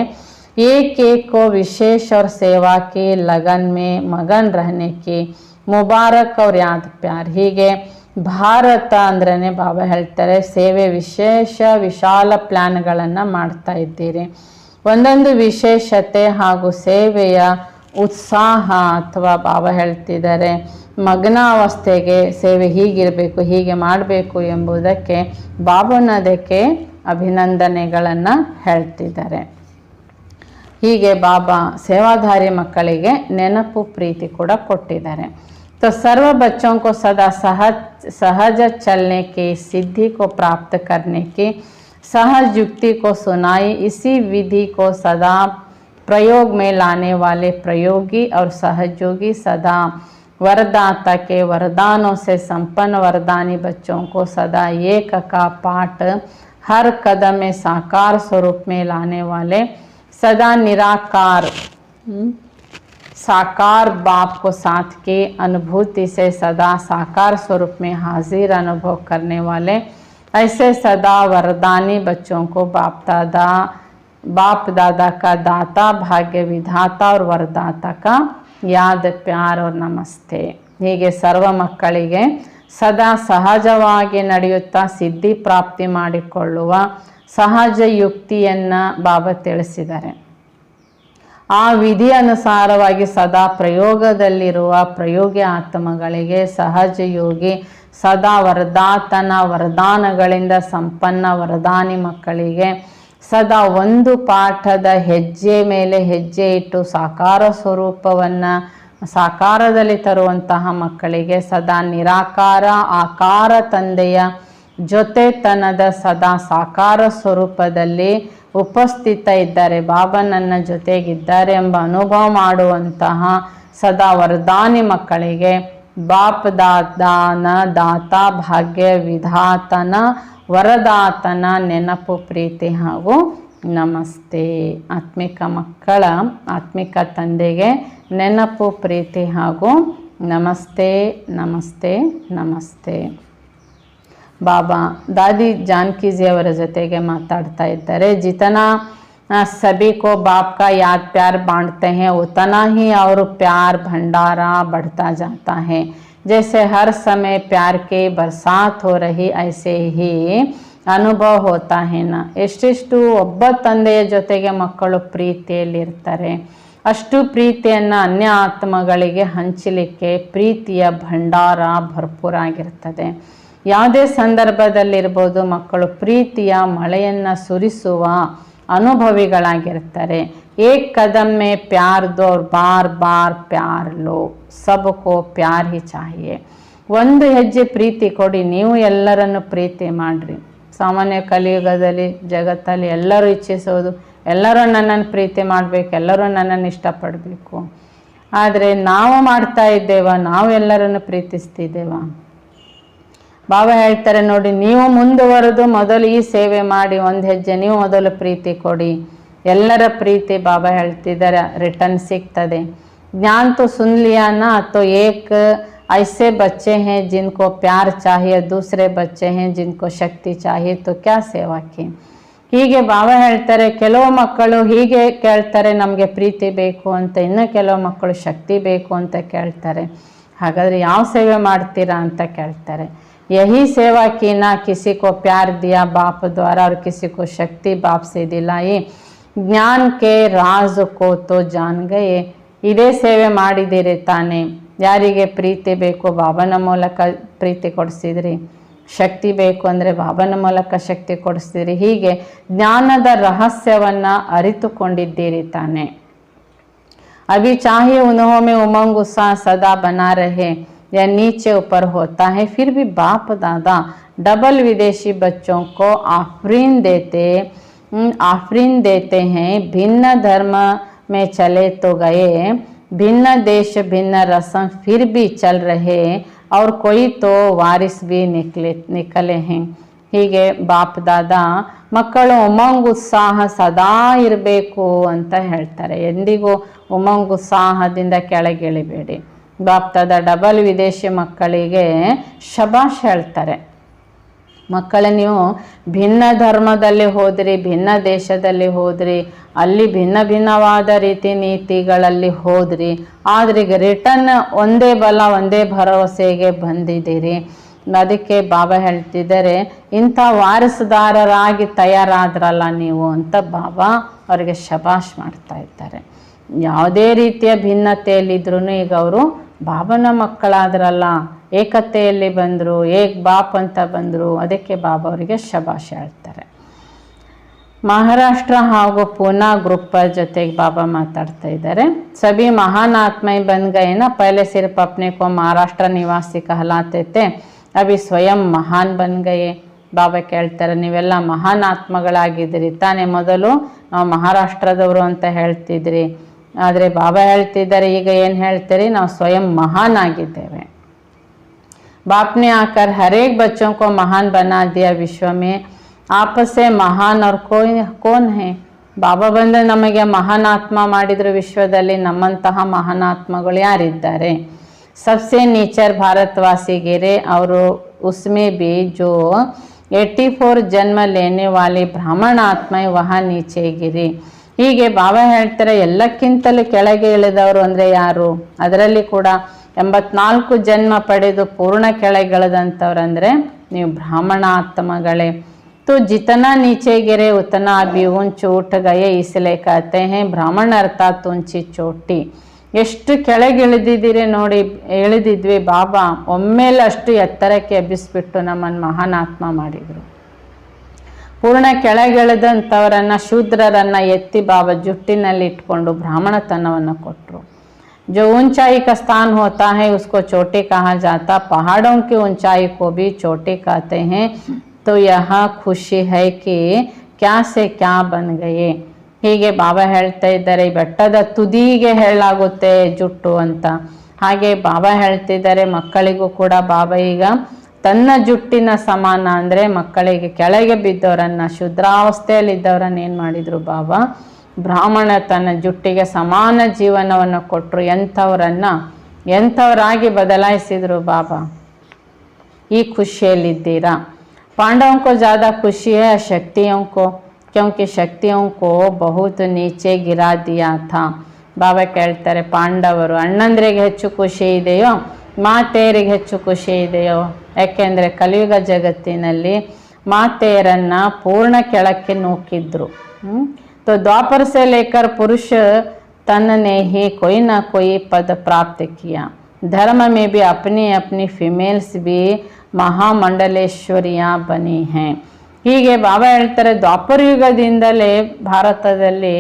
एक को विशेष और सेवा के लगन में मगन रहने की मुबारक और याद प्यार. ಹೀಗೆ ಭಾರತ ಅಂದ್ರೇ ಬಾಬಾ ಹೇಳ್ತಾರೆ ಸೇವೆ ವಿಶಾಲ ಪ್ಲ್ಯಾನ್ಗಳನ್ನು ಮಾಡ್ತಾ ಇದ್ದೀರಿ. ಒಂದೊಂದು ವಿಶೇಷತೆ ಹಾಗೂ ಸೇವೆಯ ಉತ್ಸಾಹ ಅಥವಾ ಬಾಬಾ ಹೇಳ್ತಿದ್ದಾರೆ ಮಗ್ನಾವಸ್ಥೆಗೆ ಸೇವೆ ಹೀಗಿರಬೇಕು, ಹೀಗೆ ಮಾಡಬೇಕು ಎಂಬುದಕ್ಕೆ ಬಾಬನದಕ್ಕೆ ಅಭಿನಂದನೆಗಳನ್ನು ಹೇಳ್ತಿದ್ದಾರೆ. ಹೀಗೆ ಬಾಬಾ ಸೇವಾಧಾರಿ ಮಕ್ಕಳಿಗೆ ನೆನಪು ಪ್ರೀತಿ ಕೂಡ ಕೊಟ್ಟಿದ್ದಾರೆ. तो सर्व बच्चों को सदा सहज चलने की सिद्धि को प्राप्त करने की सहज युक्ति को सुनाई. इसी विधि को सदा प्रयोग में लाने वाले प्रयोगी और सहयोगी सदा वरदाता के वरदानों से संपन्न वरदानी बच्चों को सदा एक का पाठ हर कदम में साकार स्वरूप में लाने वाले सदा निराकार साकार बाप को साथ की अनुभूति से सदा साकार स्वरूप में हाजिर अनुभव करने वाले ऐसे सदा वरदानी बच्चों को बाप दादा का दाता, भाग्य विधाता और वरदाता का याद प्यार और नमस्ते. ಹೀಗೆ ಸರ್ವ ಮಕ್ಕಳಿಗೆ ಸದಾ ಸಹಜವಾಗಿ ನಡೆಯುತ್ತಾ ಸಿದ್ಧಿ ಪ್ರಾಪ್ತಿ ಮಾಡಿಕೊಳ್ಳುವ ಸಹಜ ಯುಕ್ತಿಯನ್ನು ಬಾಬಾ ತಿಳಿಸಿದ್ದಾರೆ. ಆ ವಿಧಿ ಅನುಸಾರವಾಗಿ ಸದಾ ಪ್ರಯೋಗದಲ್ಲಿರುವ ಪ್ರಯೋಗಿ ಆತ್ಮಗಳಿಗೆ ಸಹಜ ಯೋಗಿ ಸದಾ ವರದಾತನ ವರದಾನಗಳಿಂದ ಸಂಪನ್ನ ವರದಾನಿ ಮಕ್ಕಳಿಗೆ ಸದಾ ಒಂದು ಪಾಠದ ಹೆಜ್ಜೆ ಮೇಲೆ ಹೆಜ್ಜೆ ಇಟ್ಟು ಸಾಕಾರ ಸ್ವರೂಪವನ್ನು ಸಾಕಾರದಲ್ಲಿ ತರುವಂತಹ ಮಕ್ಕಳಿಗೆ ಸದಾ ನಿರಾಕಾರ ಆಕಾರ ತಂದೆಯ ಜೊತೆತನದ ಸದಾ ಸಾಕಾರ ಸ್ವರೂಪದಲ್ಲಿ ಉಪಸ್ಥಿತ ಇದ್ದಾರೆ. ಬಾಬಾ ನನ್ನ ಜೊತೆಗಿದ್ದಾರೆ ಎಂಬ ಅನುಭವ ಮಾಡುವಂತಹ ಸದಾ ವರದಾನಿ ಮಕ್ಕಳಿಗೆ ಬಾಪ್ ದಾದಾನ ದಾತ ಭಾಗ್ಯ ವಿಧಾತನ ವರದಾತನ ನೆನಪು ಪ್ರೀತಿ ಹಾಗೂ ನಮಸ್ತೆ. ಆತ್ಮಿಕ ಮಕ್ಕಳ ಆತ್ಮಿಕ ತಂದೆಗೆ ನೆನಪು ಪ್ರೀತಿ ಹಾಗೂ ನಮಸ್ತೆ ನಮಸ್ತೆ ನಮಸ್ತೆ. ಬಾಬಾ ದಾದಿ ಜಾನಕಿಜಿಯವರ ಜೊತೆಗೆ ಮಾತಾಡ್ತಾ ಇದ್ದಾರೆ. जितना सभी को बाप का याद प्यार बांटते हैं उतना ही और प्यार भंडारा बढ़ता जाता है. जैसे हर समय प्यार की बरसात हो रही ऐसे ही ಅನುಭವ ಹೋತಾ ಹೇನ. ಎಷ್ಟೆಷ್ಟು ಒಬ್ಬ ತಂದೆಯ ಜೊತೆಗೆ ಮಕ್ಕಳು ಪ್ರೀತಿಯಲ್ಲಿರ್ತಾರೆ ಅಷ್ಟು ಪ್ರೀತಿಯನ್ನು ಅನ್ಯ ಆತ್ಮಗಳಿಗೆ ಹಂಚಲಿಕ್ಕೆ ಪ್ರೀತಿಯ ಭಂಡಾರ ಭರ್ಪೂರಾಗಿರ್ತದೆ. ಯಾವುದೇ ಸಂದರ್ಭದಲ್ಲಿರ್ಬೋದು ಮಕ್ಕಳು ಪ್ರೀತಿಯ ಮಳೆಯನ್ನು ಸುರಿಸುವ ಅನುಭವಿಗಳಾಗಿರ್ತಾರೆ. ಏಕ್ ಕದಮ್ ಮೇ ಪ್ಯಾರ್ ದೋ ಬಾರ್ ಬಾರ್ ಪ್ಯಾರ್ ಲೋ ಸಬ್ಕೋ ಪ್ಯಾರ್ ಹಿ ಚಾಹಿಯೆ. ಒಂದು ಹೆಜ್ಜೆ ಪ್ರೀತಿ ಕೊಡಿ, ನೀವು ಎಲ್ಲರನ್ನು ಪ್ರೀತಿ ಮಾಡಿರಿ. ಸಾಮಾನ್ಯ ಕಲಿಯುಗದಲ್ಲಿ ಜಗತ್ತಲ್ಲಿ ಎಲ್ಲರೂ ಇಚ್ಛಿಸೋದು ಎಲ್ಲರೂ ನನ್ನನ್ನು ಪ್ರೀತಿ ಮಾಡಬೇಕು, ಎಲ್ಲರೂ ನನ್ನನ್ನು ಇಷ್ಟಪಡಬೇಕು. ಆದರೆ ನಾವು ಮಾಡ್ತಾ ಇದ್ದೇವ, ನಾವು ಎಲ್ಲರನ್ನು ಪ್ರೀತಿಸ್ತಿದ್ದೇವ? ಬಾಬಾ ಹೇಳ್ತಾರೆ ನೋಡಿ, ನೀವು ಮುಂದುವರೆದು ಮೊದಲು ಈ ಸೇವೆ ಮಾಡಿ, ಒಂದು ಹೆಜ್ಜೆ ನೀವು ಮೊದಲು ಪ್ರೀತಿ ಕೊಡಿ. ಎಲ್ಲರ ಪ್ರೀತಿ ಬಾಬಾ ಹೇಳ್ತಿದ್ದಾರೆ ರಿಟರ್ನ್ ಸಿಗ್ತದೆ. ज्ञान तो सुन लिया ना, तो एक ऐसे बच्चे हैं जिनको प्यार चाहिए, दूसरे बच्चे हैं जिनको शक्ति चाहिए, तो क्या सेवा की. ಹೀಗೆ ಬಾಬಾ ಹೇಳ್ತಾರೆ, ಕೆಲವು ಮಕ್ಕಳು ಹೀಗೆ ಕೇಳ್ತಾರೆ ನಮಗೆ ಪ್ರೀತಿ ಬೇಕು ಅಂತ, ಇನ್ನು ಕೆಲವು ಮಕ್ಕಳು ಶಕ್ತಿ ಬೇಕು ಅಂತ ಕೇಳ್ತಾರೆ. ಹಾಗಾದರೆ ಯಾವ ಸೇವೆ ಮಾಡ್ತೀರಾ ಅಂತ ಕೇಳ್ತಾರೆ. यही सेवा की ना, किसी को प्यार दिया बाप द्वारा और किसी को शक्ति बाप से दिलाई, ज्ञान के राज को तो जान गए. ಇದೇ ಸೇವೆ ಮಾಡಿದ್ದೀರಿ ತಾನೇ. ಯಾರಿಗೆ ಪ್ರೀತಿ ಬೇಕು ಬಾಬನ ಮೂಲಕ ಪ್ರೀತಿ ಕೊಡಿಸಿದ್ರಿ, ಶಕ್ತಿ ಬೇಕು ಅಂದರೆ ಬಾಬನ ಮೂಲಕ ಶಕ್ತಿ ಕೊಡಿಸಿದ್ರಿ. ಹೀಗೆ ಜ್ಞಾನದ ರಹಸ್ಯವನ್ನು ಅರಿತುಕೊಂಡಿದ್ದೀರಿ ತಾನೇ. अभी चाहे उन्हों में उमंग उत्साह सदा बना रहे या नीचे ऊपर होता है, फिर भी बाप दादा डबल विदेशी बच्चों को आफरीन देते हैं. भिन्न धर्म में चले तो गए, भिन्न देश भिन्न रस्म फिर भी चल रहे, और कोई तो वारिस भी निकले हैं. ಹೀಗೆ ಬಾಪ್ ದಾದಾ ಮಕ್ಕಳು ಉಮಂಗ್ ಉತ್ಸಾಹ ಸದಾ ಇರಬೇಕು ಅಂತ ಹೇಳ್ತಾರೆ. ಎಂದಿಗೂ ಉಮಂಗ್ ಉತ್ಸಾಹದಿಂದ ಕೆಳಗಿಳಿಬೇಡಿ. ಬಾಪ್ ದಾದಾ ಡಬಲ್ ವಿದೇಶಿ ಮಕ್ಕಳಿಗೆ ಶಬಾಷ್ ಹೇಳ್ತಾರೆ. ಮಕ್ಕಳ ನೀವು ಭಿನ್ನ ಧರ್ಮದಲ್ಲಿ ಹೋದ್ರಿ, ಭಿನ್ನ ದೇಶದಲ್ಲಿ ಹೋದ್ರಿ, ಅಲ್ಲಿ ಭಿನ್ನ ಭಿನ್ನವಾದ ರೀತಿ ನೀತಿಗಳಲ್ಲಿ ಹೋದ್ರಿ, ಆದ್ರೆ ಈಗ ರಿಟರ್ನ್ ಒಂದೇ ಬಲ ಒಂದೇ ಭರವಸೆಗೆ ಬಂದಿದ್ದೀರಿ. ಅದಕ್ಕೆ ಬಾಬಾ ಹೇಳ್ತಿದ್ದಾರೆ, ಇಂಥ ವಾರಸುದಾರರಾಗಿ ತಯಾರಾದ್ರಲ್ಲ ನೀವು ಅಂತ ಬಾಬಾ ಅವರಿಗೆ ಶಬಾಷ್ ಮಾಡ್ತಾ ಇದ್ದಾರೆ. ಯಾವುದೇ ರೀತಿಯ ಭಿನ್ನತೆಯಲ್ಲಿದ್ರೂ ಈಗ ಅವರು ಬಾಬನ ಮಕ್ಕಳಾದ್ರಲ್ಲ, ಏಕತೆಯಲ್ಲಿ ಬಂದರು, ಏಕ್ ಬಾಪ್ ಅಂತ ಬಂದರು. ಅದಕ್ಕೆ ಬಾಬಾ ಅವರಿಗೆ ಶಬಾಷ್ ಹೇಳ್ತಾರೆ. ಮಹಾರಾಷ್ಟ್ರ ಹಾಗೂ ಪೂನಾ ಗ್ರೂಪ್ ಜೊತೆಗೆ ಬಾಬಾ ಮಾತಾಡ್ತಾ ಇದ್ದಾರೆ. ಸಭಿ ಮಹಾನ್ ಆತ್ಮೈ ಬಂದ್ ಗए ना, पहले सिर्फ अपने को महाराष्ट्र निवासी कहलाते थे, ಅಭಿ ಸ್ವಯಂ ಮಹಾನ್ ಬನ್ ಗಯೆ. ಬಾಬಾ ಕೇಳ್ತಾರೆ, ನೀವೆಲ್ಲ ಮಹಾನ್ ಆತ್ಮಗಳಾಗಿದ್ದೀರಿ ತಾನೇ. ಮೊದಲು ನಾವು ಮಹಾರಾಷ್ಟ್ರದವರು ಅಂತ ಹೇಳ್ತಿದ್ರಿ, ಆದರೆ ಬಾಬಾ ಹೇಳ್ತಿದ್ದಾರೆ ಈಗ ಏನು ಹೇಳ್ತೀರಿ, ನಾವು ಸ್ವಯಂ ಮಹಾನ್ ಆಗಿದ್ದೇವೆ. बाप ने आकर हर एक बच्चों को महान बना दिया. विश्व में आपस से महान और कोई कौन है. ಬಾಬಾ ಬಂದು ನಮಗೆ ಮಹಾನ್ ಆತ್ಮ ಮಾಡಿದ್ರು. ವಿಶ್ವದಲ್ಲಿ ನಮ್ಮಂತಹ ಮಹಾನ್ ಆತ್ಮಗಳು ಯಾರಿದ್ದಾರೆ. सबसे नीचर भारतवासी गिरे और उसमें भी जो 84 जन्म लेने वाली ब्राह्मण आत्माएं वहाँ नीचे गिरी. ಹೀಗೆ ಬಾಬಾ ಹೇಳ್ತಾರೆ ಎಲ್ಲಕ್ಕಿಂತಲೂ ಕೆಳಗೆ ಇಳಿದವರು ಅಂದರೆ ಯಾರು, ಅದರಲ್ಲಿ ಕೂಡ 84 ಜನ್ಮ ಪಡೆದು ಪೂರ್ಣ ಕೆಳಗಿಳಿದಂಥವ್ರು ಅಂದರೆ ನೀವು ಬ್ರಾಹ್ಮಣ ಆತ್ಮಗಳೇ. तो जितना नीचे गिरे उतना भी ऊंच उठ गए, इसलिए कहते हैं ब्राह्मण अर्थात ऊंची चोटी. ಎಷ್ಟು ಕೆಳಗಿಳಿದಿದ್ದೀರಿ ನೋಡಿ, ಇಳಿದಿದ್ವಿ. ಬಾಬಾ ಒಮ್ಮೆಲೆ ಅಷ್ಟು ಎತ್ತರಕ್ಕೆ ಎಬ್ಬಿಸ್ಬಿಟ್ಟು ನಮ್ಮನ್ನು ಮಹಾನ್ ಆತ್ಮ ಮಾಡಿದರು. ಪೂರ್ಣ ಕೆಳಗಿಳಿದಂಥವರನ್ನ ಶೂದ್ರರನ್ನು ಎತ್ತಿ ಬಾಬಾ ಜುಟ್ಟಿನಲ್ಲಿ ಇಟ್ಕೊಂಡು ಬ್ರಾಹ್ಮಣತನವನ್ನು ಕೊಟ್ಟರು. जो ऊंचाई का स्थान होता है उसको चोटी कहा जाता. पहाड़ों की ऊंचाई को भी चोटी कहते हैं. तो यह ಖುಷಿ है कि क्या से क्या बन गए. ಹೀಗೆ ಬಾಬಾ ಹೇಳ್ತಾ ಇದ್ದಾರೆ, ಈ ಬೆಟ್ಟದ ತುದಿಗೆ ಹೇಳಲಾಗುತ್ತೆ ಜುಟ್ಟು ಅಂತ. ಹಾಗೆ ಬಾಬಾ ಹೇಳ್ತಿದ್ದಾರೆ ಮಕ್ಕಳಿಗೂ ಕೂಡ ಬಾಬಾ ಈಗ ತನ್ನ ಜುಟ್ಟಿನ ಸಮಾನ, ಅಂದರೆ ಮಕ್ಕಳಿಗೆ ಕೆಳಗೆ ಬಿದ್ದವರನ್ನ, ಶುದ್ರಾವಸ್ಥೆಯಲ್ಲಿದ್ದವರನ್ನ ಏನು ಮಾಡಿದರು ಬಾಬಾ, ಬ್ರಾಹ್ಮಣ ತನ್ನ ಜುಟ್ಟಿಗೆ ಸಮಾನ ಜೀವನವನ್ನು ಕೊಟ್ಟರು. ಎಂಥವರಾಗಿ ಬದಲಾಯಿಸಿದರು ಬಾಬಾ. ಈ ಖುಷಿಯಲ್ಲಿದ್ದೀರಾ. पांडवों को ज़्यादा खुशी है शक्तियों को, क्योंकि शक्तियों को बहुत नीचे गिरा दिया था. ಬಾಬಾ ಕೇಳ್ತಾರೆ, ಪಾಂಡವರು ಅಣ್ಣಂದ್ರಿಗೆ ಹೆಚ್ಚು ಖುಷಿ ಇದೆಯೋ ಮಾತೆಯರಿಗೆ ಹೆಚ್ಚು ಖುಷಿ ಇದೆಯೋ? ಯಾಕೆಂದರೆ ಕಲಿಯುಗ ಜಗತ್ತಿನಲ್ಲಿ ಮಾತೆಯರನ್ನು ಪೂರ್ಣ ಕೆಳಕ್ಕೆ ನೂಕಿದ್ರು. तो द्वापर से लेकर पुरुष तन ने ही कोई ना कोई पद प्राप्त किया. धर्म में भी अपनी अपनी फीमेल्स भी ಮಹಾಮಂಡಲೇಶ್ವರಿಯ ಬನಿ ಹೇ. ಹೀಗೆ ಬಾಬಾ ಹೇಳ್ತಾರೆ, ದ್ವಾಪರ ಯುಗದಿಂದಲೇ ಭಾರತದಲ್ಲಿ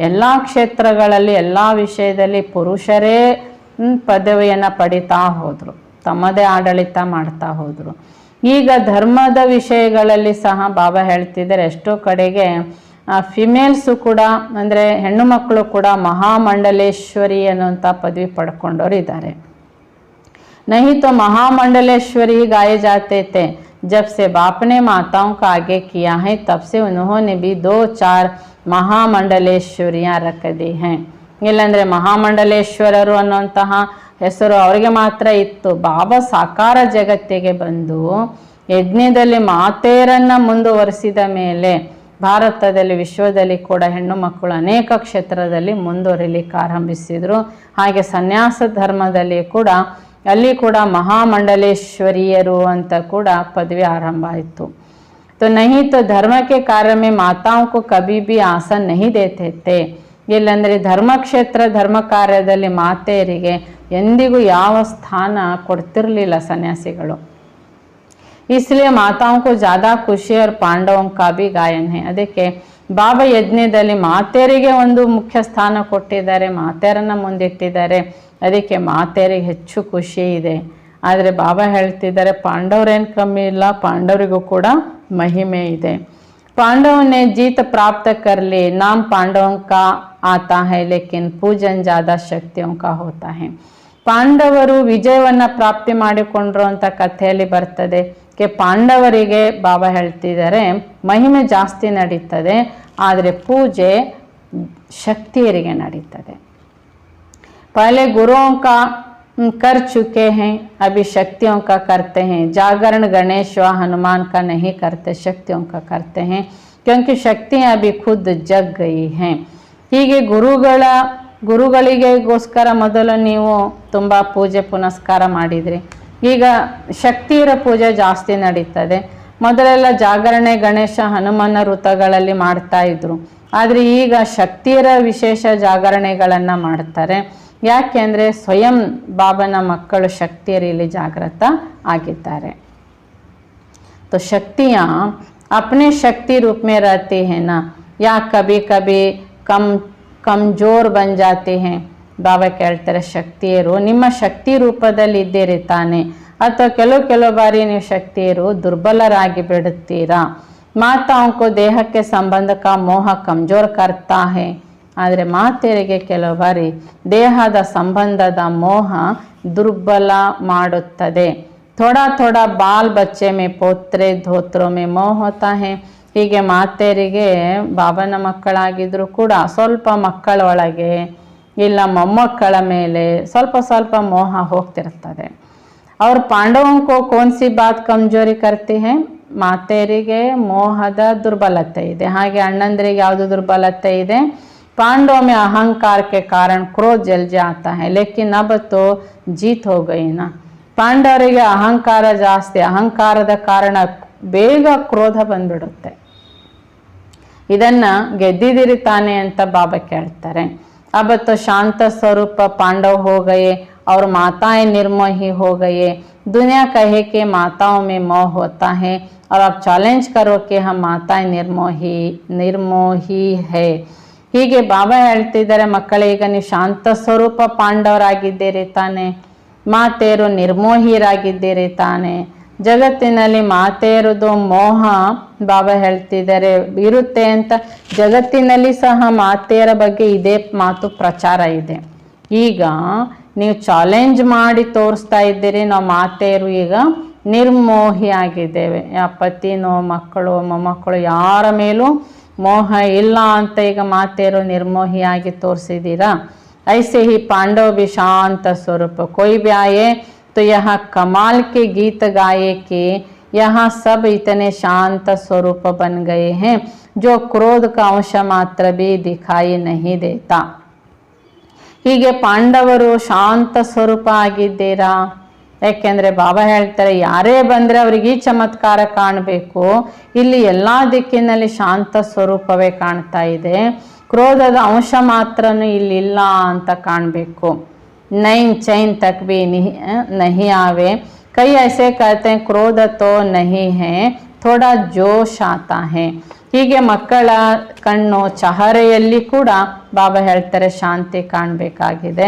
ಎಲ್ಲ ಕ್ಷೇತ್ರಗಳಲ್ಲಿ ಎಲ್ಲ ವಿಷಯದಲ್ಲಿ ಪುರುಷರೇ ಪದವಿಯನ್ನು ಪಡಿತಾ ಹೋದರು, ತಮ್ಮದೇ ಆಡಳಿತ ಮಾಡ್ತಾ ಹೋದರು. ಈಗ ಧರ್ಮದ ವಿಷಯಗಳಲ್ಲಿ ಸಹ ಬಾಬಾ ಹೇಳ್ತಿದ್ದಾರೆ, ಎಷ್ಟೋ ಕಡೆಗೆ ಫಿಮೇಲ್ಸು ಕೂಡ, ಅಂದರೆ ಹೆಣ್ಣು ಮಕ್ಕಳು ಕೂಡ ಮಹಾಮಂಡಲೇಶ್ವರಿ ಅನ್ನುವಂಥ ಪದವಿ ಪಡ್ಕೊಂಡವರು ಇದ್ದಾರೆ. नहीं तो महामंडलेश्वरी गाए जाते थे. जब से बाप ने माताओं का आगे किया है तब से उन्होंने भी 2-4 ಮಹಾಮಂಡಲೇಶ್ವರಿಯ ರಖ ದಿ हैं. ಇಲ್ಲಾಂದರೆ ಮಹಾಮಂಡಲೇಶ್ವರರು ಅನ್ನುವಂತಹ ಹೆಸರು ಅವರಿಗೆ ಮಾತ್ರ ಇತ್ತು. ಬಾಬಾ ಸಾಕಾರ ಜಗತ್ತಿಗೆ ಬಂದು ಯಜ್ಞದಲ್ಲಿ ಮಾತೆಯರನ್ನು ಮುಂದುವರಿಸಿದ ಮೇಲೆ ಭಾರತದಲ್ಲಿ, ವಿಶ್ವದಲ್ಲಿ ಕೂಡ ಹೆಣ್ಣು ಮಕ್ಕಳು ಅನೇಕ ಕ್ಷೇತ್ರದಲ್ಲಿ ಮುಂದುವರಿಲಿಕ್ಕೆ ಆರಂಭಿಸಿದರು. ಹಾಗೆ ಸನ್ಯಾಸ ಧರ್ಮದಲ್ಲಿ ಕೂಡ ಅಲ್ಲಿ ಕೂಡ ಮಹಾಮಂಡಲೇಶ್ವರಿಯರು ಅಂತ ಕೂಡ ಪದವಿ ಆರಂಭ ಆಯಿತು. तो नहीं तो धर्म के कार्य में माताओं को कभी भी आसन नहीं देते थे. ಇಲ್ಲಂದರೆ ಧರ್ಮಕ್ಷೇತ್ರ ಧರ್ಮ ಕಾರ್ಯದಲ್ಲಿ ಮಾತೆಯರಿಗೆ ಎಂದಿಗೂ ಯಾವ ಸ್ಥಾನ ಕೊಡ್ತಿರಲಿಲ್ಲ ಸನ್ಯಾಸಿಗಳು. इसलिए माताओं को ज़्यादा खुशी और पांडवों का भी गायन है. ಅದಕ್ಕೆ ಬಾಬಾ ಯಜ್ಞದಲ್ಲಿ ಮಾತೆಯರಿಗೆ ಒಂದು ಮುಖ್ಯ ಸ್ಥಾನ ಕೊಟ್ಟಿದ್ದಾರೆ, ಮಾತೆಯರನ್ನು ಮುಂದಿಟ್ಟಿದ್ದಾರೆ. ಅದಕ್ಕೆ ಮಾತೆಯರಿಗೆ ಹೆಚ್ಚು ಖುಷಿ ಇದೆ. ಆದರೆ ಬಾಬಾ ಹೇಳ್ತಿದ್ದಾರೆ, ಪಾಂಡವರೇನು ಕಮ್ಮಿ ಇಲ್ಲ, ಪಾಂಡವರಿಗೂ ಕೂಡ ಮಹಿಮೆ ಇದೆ. ಪಾಂಡವನೇ जीत प्राप्त कर ली, नाम पांडवों का आता है लेकिन पूजन ज़्यादा शक्तियों का होता है. ಪಾಂಡವರು ವಿಜಯವನ್ನು ಪ್ರಾಪ್ತಿ ಮಾಡಿಕೊಂಡ್ರು ಅಂತ ಕಥೆಯಲ್ಲಿ ಬರ್ತದೆ. ಪಾಂಡವರಿಗೆ ಬಾಬಾ ಹೇಳ್ತಿದ್ದಾರೆ ಮಹಿಮೆ ಜಾಸ್ತಿ ನಡೀತದೆ, ಆದರೆ ಪೂಜೆ ಶಕ್ತಿಯರಿಗೆ ನಡೀತದೆ. पहले गुरुओं का कर चुके हैं, अभी शक्तियों का करते हैं. जागरण गणेश व हनुमान का नहीं करते, शक्तियों का करते हैं, क्योंकि शक्तियाँ अभी खुद जग गई हैं. ಹೀಗೆ ಗುರುಗಳಿಗೋಸ್ಕರ ಮೊದಲು ನೀವು ತುಂಬ ಪೂಜೆ ಪುನಸ್ಕಾರ ಮಾಡಿದ್ರಿ. ಈಗ ಶಕ್ತಿಯರ ಪೂಜೆ ಜಾಸ್ತಿ ನಡೀತದೆ. ಮೊದಲೆಲ್ಲ ಜಾಗರಣೆ ಗಣೇಶ ಹನುಮನ ವೃತ್ತಗಳಲ್ಲಿ ಮಾಡ್ತಾ ಇದ್ರು, ಆದರೆ ಈಗ ಶಕ್ತಿಯರ ವಿಶೇಷ ಜಾಗರಣೆಗಳನ್ನು ಮಾಡ್ತಾರೆ. ಯಾಕೆ ಅಂದರೆ ಸ್ವಯಂ ಬಾಬನ ಮಕ್ಕಳು ಶಕ್ತಿಯರು ಇಲ್ಲಿ ಜಾಗೃತ ಆಗಿದ್ದಾರೆ. तो शक्तियाँ अपने शक्ति रूप में रहती है ना, या कभी कभी कमजोर बन जाते हैं. ಬಾಬಾ ಕೇಳ್ತಾರೆ, ಶಕ್ತಿಯರು ನಿಮ್ಮ ಶಕ್ತಿ ರೂಪದಲ್ಲಿ ಇದ್ದೀರಿ ತಾನೆ, ಅಥವಾ ಕೆಲವು ಬಾರಿ ನೀವು ಶಕ್ತಿಯರು ದುರ್ಬಲರಾಗಿ ಬಿಡುತ್ತೀರಾ. ಮಾತಾओं को देह के संबंध का मोह कमजोर करता है. ಆದರೆ ಮಾತೆಯರಿಗೆ ಕೆಲವು ಬಾರಿ ದೇಹದ ಸಂಬಂಧದ ಮೋಹ ದುರ್ಬಲ ಮಾಡುತ್ತದೆ. ಥೋಡಾ ಬಾಲ್ ಬಚ್ಚೆ ಮೇ ಪೋತ್ರೆ ಧೋತ್ರೋ ಮೇ ಮೋಹ ಹೋತಾ ಹೇ. ಹೀಗೆ ಮಾತೆಯರಿಗೆ ಬಾಬನ ಮಕ್ಕಳಾಗಿದ್ರೂ ಕೂಡ ಸ್ವಲ್ಪ ಮಕ್ಕಳ ಒಳಗೆ ಇಲ್ಲ ಮೊಮ್ಮಕ್ಕಳ ಮೇಲೆ ಸ್ವಲ್ಪ ಮೋಹ ಹೋಗ್ತಿರ್ತದೆ. ಅವ್ರ ಪಾಂಡವಂಕೋ ಕೋನ್ಸಿ ಬಾತ್ ಕಮ್ಜೋರಿ ಕರ್ತಿ ಹೇ. ಮಾತೆಯರಿಗೆ ಮೋಹದ ದುರ್ಬಲತೆ ಇದೆ. ಹಾಗೆ ಅಣ್ಣಂದ್ರಿಗೆ ಯಾವುದು ದುರ್ಬಲತೆ ಇದೆ? पांडवों में अहंकार के कारण क्रोध जल जाता है, लेकिन अब तो जीत हो गई ना. ಪಾಂಡವರಿಗೆ ಅಹಂಕಾರ ಜಾಸ್ತಿ, ಅಹಂಕಾರದ ಕಾರಣ ಬೇಗ ಕ್ರೋಧ ಬಂದ್ಬಿಡುತ್ತೆ. ಇದನ್ನ ಗೆದ್ದಿದಿರಿ ತಾನೆ ಅಂತ ಬಾಬಾ ಕೇಳ್ತಾರೆ. अब तो शांत स्वरूप पांडव हो गए और माताएं निर्मोही हो गए. दुनिया कहे कि माताओं में मोह होता है, और अब चैलेंज करो कि हम माताएं निर्मोही है. ಹೀಗೆ ಬಾಬಾ ಹೇಳ್ತಿದ್ದಾರೆ, ಮಕ್ಕಳೀಗ ನೀವು ಶಾಂತ ಸ್ವರೂಪ ಪಾಂಡವರಾಗಿದ್ದೀರಿ ತಾನೆ, ಮಾತೆಯರು ನಿರ್ಮೋಹಿಯರಾಗಿದ್ದೀರಿ ತಾನೆ. ಜಗತ್ತಿನಲ್ಲಿ ಮಾತೆಯರದು ಮೋಹ ಬಾಬಾ ಹೇಳ್ತಿದ್ದಾರೆ ಇರುತ್ತೆ ಅಂತ. ಜಗತ್ತಿನಲ್ಲಿ ಸಹ ಮಾತೆಯರ ಬಗ್ಗೆ ಇದೇ ಮಾತು ಪ್ರಚಾರ ಇದೆ. ಈಗ ನೀವು ಚಾಲೆಂಜ್ ಮಾಡಿ ತೋರಿಸ್ತಾ ಇದ್ದೀರಿ, ನಾವು ಮಾತೆಯರು ಈಗ ನಿರ್ಮೋಹಿ ಆಗಿದ್ದೇವೆ. ಪತಿನೋ ಮಕ್ಕಳು ಮೊಮ್ಮಕ್ಕಳು ಯಾರ ಮೇಲೂ ಮೋಹ ಇಲ್ಲ ಅಂತ ಈಗ ಮಾತೆಯರು ನಿರ್ಮೋಹಿಯಾಗಿ ತೋರಿಸಿದ್ದೀರಾ. ऐसे ही पांडव भी शांत स्वरूप, कोई भी आए तो यहाँ कमाल के गीत गाए कि यहाँ सब इतने शांत स्वरूप बन गए हैं जो क्रोध का अंश मात्र भी दिखाई नहीं देता. ಹೀಗೆ ಪಾಂಡವರು ಶಾಂತ ಸ್ವರೂಪ ಆಗಿದ್ದೀರಾ. ಯಾಕೆಂದರೆ ಬಾಬಾ ಹೇಳ್ತಾರೆ ಯಾರೇ ಬಂದರೆ ಅವ್ರಿಗೆ ಈ ಚಮತ್ಕಾರ ಕಾಣಬೇಕು. ಇಲ್ಲಿ ಎಲ್ಲ ದಿಕ್ಕಿನಲ್ಲಿ ಶಾಂತ ಸ್ವರೂಪವೇ ಕಾಣ್ತಾ ಇದೆ, ಕ್ರೋಧದ ಅಂಶ ಮಾತ್ರನೂ ಇಲ್ಲಿಲ್ಲ ಅಂತ ಕಾಣಬೇಕು. ನೈನ್ ಚೈನ್ ತಕ್ भी नहीं आवे, कई ऐसे कहते हैं क्रोध तो नहीं है, थोड़ा जोश आता है. ಹೀಗೆ ಮಕ್ಕಳ ಕಣ್ಣು ಚಹರೆಯಲ್ಲಿ ಕೂಡ ಬಾಬಾ ಹೇಳ್ತಾರೆ ಶಾಂತಿ ಕಾಣಬೇಕಾಗಿದೆ.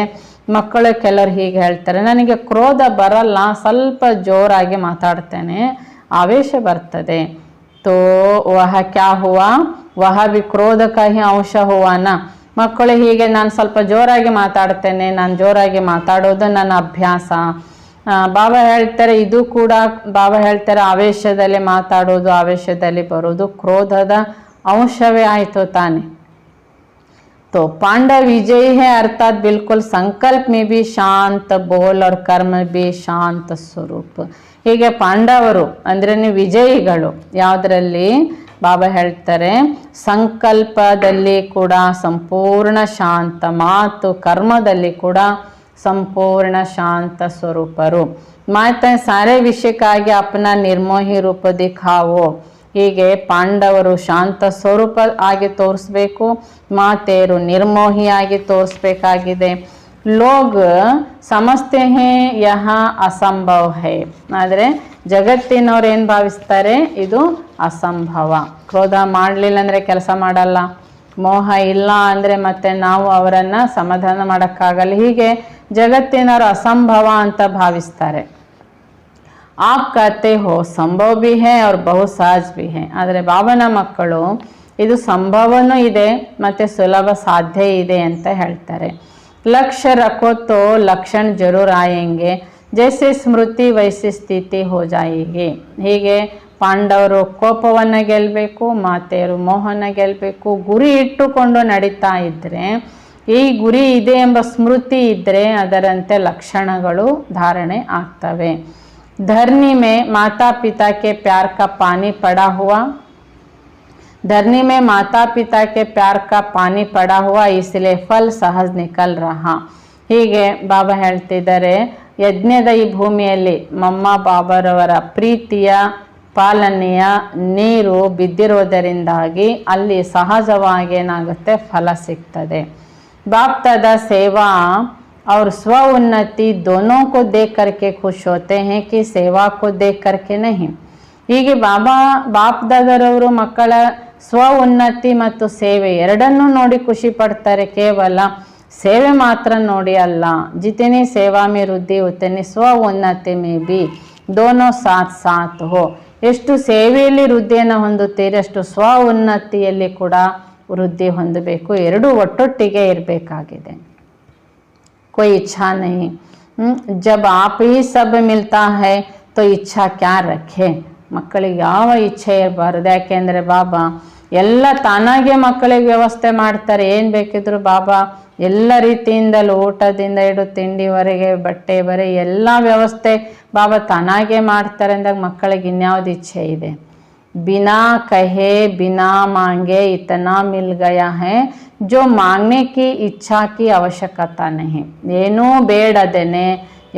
ಮಕ್ಕಳು ಕೆಲವರು ಹೀಗೆ ಹೇಳ್ತಾರೆ ನನಗೆ ಕ್ರೋಧ ಬರಲ್ಲ, ಸ್ವಲ್ಪ ಜೋರಾಗಿ ಮಾತಾಡ್ತೇನೆ, ಆವೇಶ ಬರ್ತದೆ. ತೋ ವಹ ಕ್ಯಾ ಹುವಾ, ವಹ ಬಿ ಕ್ರೋಧ ಕಾ ಹಿ ಅಂಶ ಹುವಾನ. ಮಕ್ಕಳು ಹೀಗೆ ನಾನು ಸ್ವಲ್ಪ ಜೋರಾಗಿ ಮಾತಾಡ್ತೇನೆ, ನಾನು ಜೋರಾಗಿ ಮಾತಾಡೋದು ನನ್ನ ಅಭ್ಯಾಸ. ಬಾಬಾ ಹೇಳ್ತಾರೆ ಇದು ಕೂಡ ಬಾಬಾ ಹೇಳ್ತಾರೆ ಆವೇಶದಲ್ಲಿ ಮಾತಾಡೋದು, ಆವೇಶದಲ್ಲಿ ಬರೋದು ಕ್ರೋಧದ ಅಂಶವೇ ಆಯಿತು ತಾನೆ. तो पांडव विजयी है अर्थात बिल्कुल संकल्प में भी शांत, बोल और कर्म भी शांत स्वरूप. ಹೀಗೆ ಪಾಂಡವರು ಅಂದ್ರೆ ವಿಜಯಿಗಳು ಯಾವುದರಲ್ಲಿ ಬಾಬಾ ಹೇಳ್ತಾರೆ ಸಂಕಲ್ಪದಲ್ಲಿ ಕೂಡ ಸಂಪೂರ್ಣ ಶಾಂತ, ಮಾತು ಕರ್ಮದಲ್ಲಿ ಕೂಡ संपूर्ण शांत स्वरूपರು. ಮಾತೆ ಸಾರೆ ವಿಷಯಕ್ಕಾಗಿ ಅಪನಾ ನಿರ್ಮೋಹಿ ರೂಪ ದಿಖಾವೋ. ಹೀಗೆ ಪಾಂಡವರು ಶಾಂತ ಸ್ವರೂಪ ಆಗಿ ತೋರಿಸ್ಬೇಕು, ಮಾತೆಯರು ನಿರ್ಮೋಹಿಯಾಗಿ ತೋರಿಸ್ಬೇಕಾಗಿದೆ. ಲೋಗ್ ಸಮಸ್ತೆ ಹೇ ಯಹ ಅಸಂಭವ ಹೇ, ಆದರೆ ಜಗತ್ತಿನವ್ರು ಏನು ಭಾವಿಸ್ತಾರೆ ಇದು ಅಸಂಭವ. ಕ್ರೋಧ ಮಾಡಲಿಲ್ಲ ಅಂದರೆ ಕೆಲಸ ಮಾಡಲ್ಲ, ಮೋಹ ಇಲ್ಲ ಅಂದರೆ ಮತ್ತೆ ನಾವು ಅವರನ್ನು ಸಮಾಧಾನ ಮಾಡೋಕ್ಕಾಗಲ್ಲ. ಹೀಗೆ ಜಗತ್ತಿನವರು ಅಸಂಭವ ಅಂತ ಭಾವಿಸ್ತಾರೆ. ಆಪ್ ಕತೆ ಹೋ ಸಂಭವ ಭಿ ಹೇ ಅವ್ರ ಬಹು ಸಹಜ ಭಿ ಹೇ. ಆದರೆ ಬಾಬನ ಮಕ್ಕಳು ಇದು ಸಂಭವನೂ ಇದೆ ಮತ್ತು ಸುಲಭ ಸಾಧ್ಯ ಇದೆ ಅಂತ ಹೇಳ್ತಾರೆ. ಲಕ್ಷ್ಯ ರಖೋ ತೋ ಲಕ್ಷಣ ಜರೂರ್ ಆಯೆಂಗೆ, ಜೈಸೆ ಸ್ಮೃತಿ ವೈಸಿ ಸ್ಥಿತಿ ಹೋ ಜಾಯಿಗೆ. ಹೀಗೆ ಪಾಂಡವರು ಕೋಪವನ್ನು ಗೆಲ್ಲಬೇಕು, ಮಾತೆಯರು ಮೋಹನ ಗೆಲ್ಲಬೇಕು. ಗುರಿ ಇಟ್ಟುಕೊಂಡು ನಡೀತಾ ಇದ್ದರೆ, ಈ ಗುರಿ ಇದೆ ಎಂಬ ಸ್ಮೃತಿ ಇದ್ದರೆ ಅದರಂತೆ ಲಕ್ಷಣಗಳು ಧಾರಣೆ ಆಗ್ತವೆ. धरनी में माता पिता के प्यार का पानी पड़ा हुआ, धरनी में माता पिता के प्यार का पानी पड़ा हुआ इसलिए फल सहज निकल रहा. ಹೀಗೆ ಬಾಬಾ ಹೇಳ್ತಿದ್ದಾರೆ ಯಜ್ಞದ ಈ ಭೂಮಿಯಲ್ಲಿ ಮಮ್ಮ ಬಾಬರವರ ಪ್ರೀತಿಯ ಪಾಲನೆಯ ನೀರು ಬಿದ್ದಿರೋದರಿಂದಾಗಿ ಅಲ್ಲಿ ಸಹಜವಾಗಿ ಏನಾಗುತ್ತೆ ಫಲ ಸಿಗ್ತದೆ. ಬಾಪ್ತಾದ ಸೇವಾ और स्व उन्नति दोनों को देख करके खुश होते हैं कि सेवा को देख करके नहीं. ಹೀಗೆ ಬಾಪ್ ದಾದರವರು ಮಕ್ಕಳ ಸ್ವ ಉನ್ನತಿ ಮತ್ತು ಸೇವೆ ಎರಡನ್ನೂ ನೋಡಿ ಖುಷಿ ಪಡ್ತಾರೆ, ಕೇವಲ ಸೇವೆ ಮಾತ್ರ ನೋಡಿ ಅಲ್ಲ. ಜಿತನಿ ಸೇವಾ ಮೇ ವೃದ್ಧಿ ಉತನಿ ಸ್ವ ಉನ್ನತಿ ಮೇ ಬಿ ದೋನೋ ಸಾಥ್ ಸಾಥ್ ಹೋ. ಎಷ್ಟು ಸೇವೆಯಲ್ಲಿ ವೃದ್ಧಿಯನ್ನು ಹೊಂದುತ್ತೀರಿ ಅಷ್ಟು ಸ್ವ ಉನ್ನತಿಯಲ್ಲಿ ಕೂಡ ವೃದ್ಧಿ ಹೊಂದಬೇಕು. ಎರಡೂ ಒಟ್ಟೊಟ್ಟಿಗೆ ಇರಬೇಕಾಗಿದೆ. कोई इच्छा नहीं, जब आप ही सब मिलता है तो इच्छा क्या रखे. ಮಕ್ಕಳಿಗೆ ಯಾವ ಇಚ್ಛೆ ಇರಬಾರ್ದು. ಯಾಕೆಂದರೆ ಬಾಬಾ ಎಲ್ಲ ತಾನಾಗೆ ಮಕ್ಕಳಿಗೆ ವ್ಯವಸ್ಥೆ ಮಾಡ್ತಾರೆ. ಏನು ಬೇಕಿದ್ರು ಬಾಬಾ ಎಲ್ಲ ರೀತಿಯಿಂದಲೂ ಊಟದಿಂದ ಹಿಡಿದು ತಿಂಡಿವರೆಗೆ ಬಟ್ಟೆವರೆಗೆ ಎಲ್ಲ ವ್ಯವಸ್ಥೆ ಬಾಬಾ ತಾನಾಗೆ ಮಾಡ್ತಾರೆ ಅಂದಾಗ ಮಕ್ಕಳಿಗೆ ಇನ್ಯಾವುದು ಇಚ್ಛೆ ಇದೆ. बिना कहे बिना मांगे इतना मिल गया है जो मांगने की इच्छा की आवश्यकता नहीं. ಏನೂ ಬೇಡದೇನೆ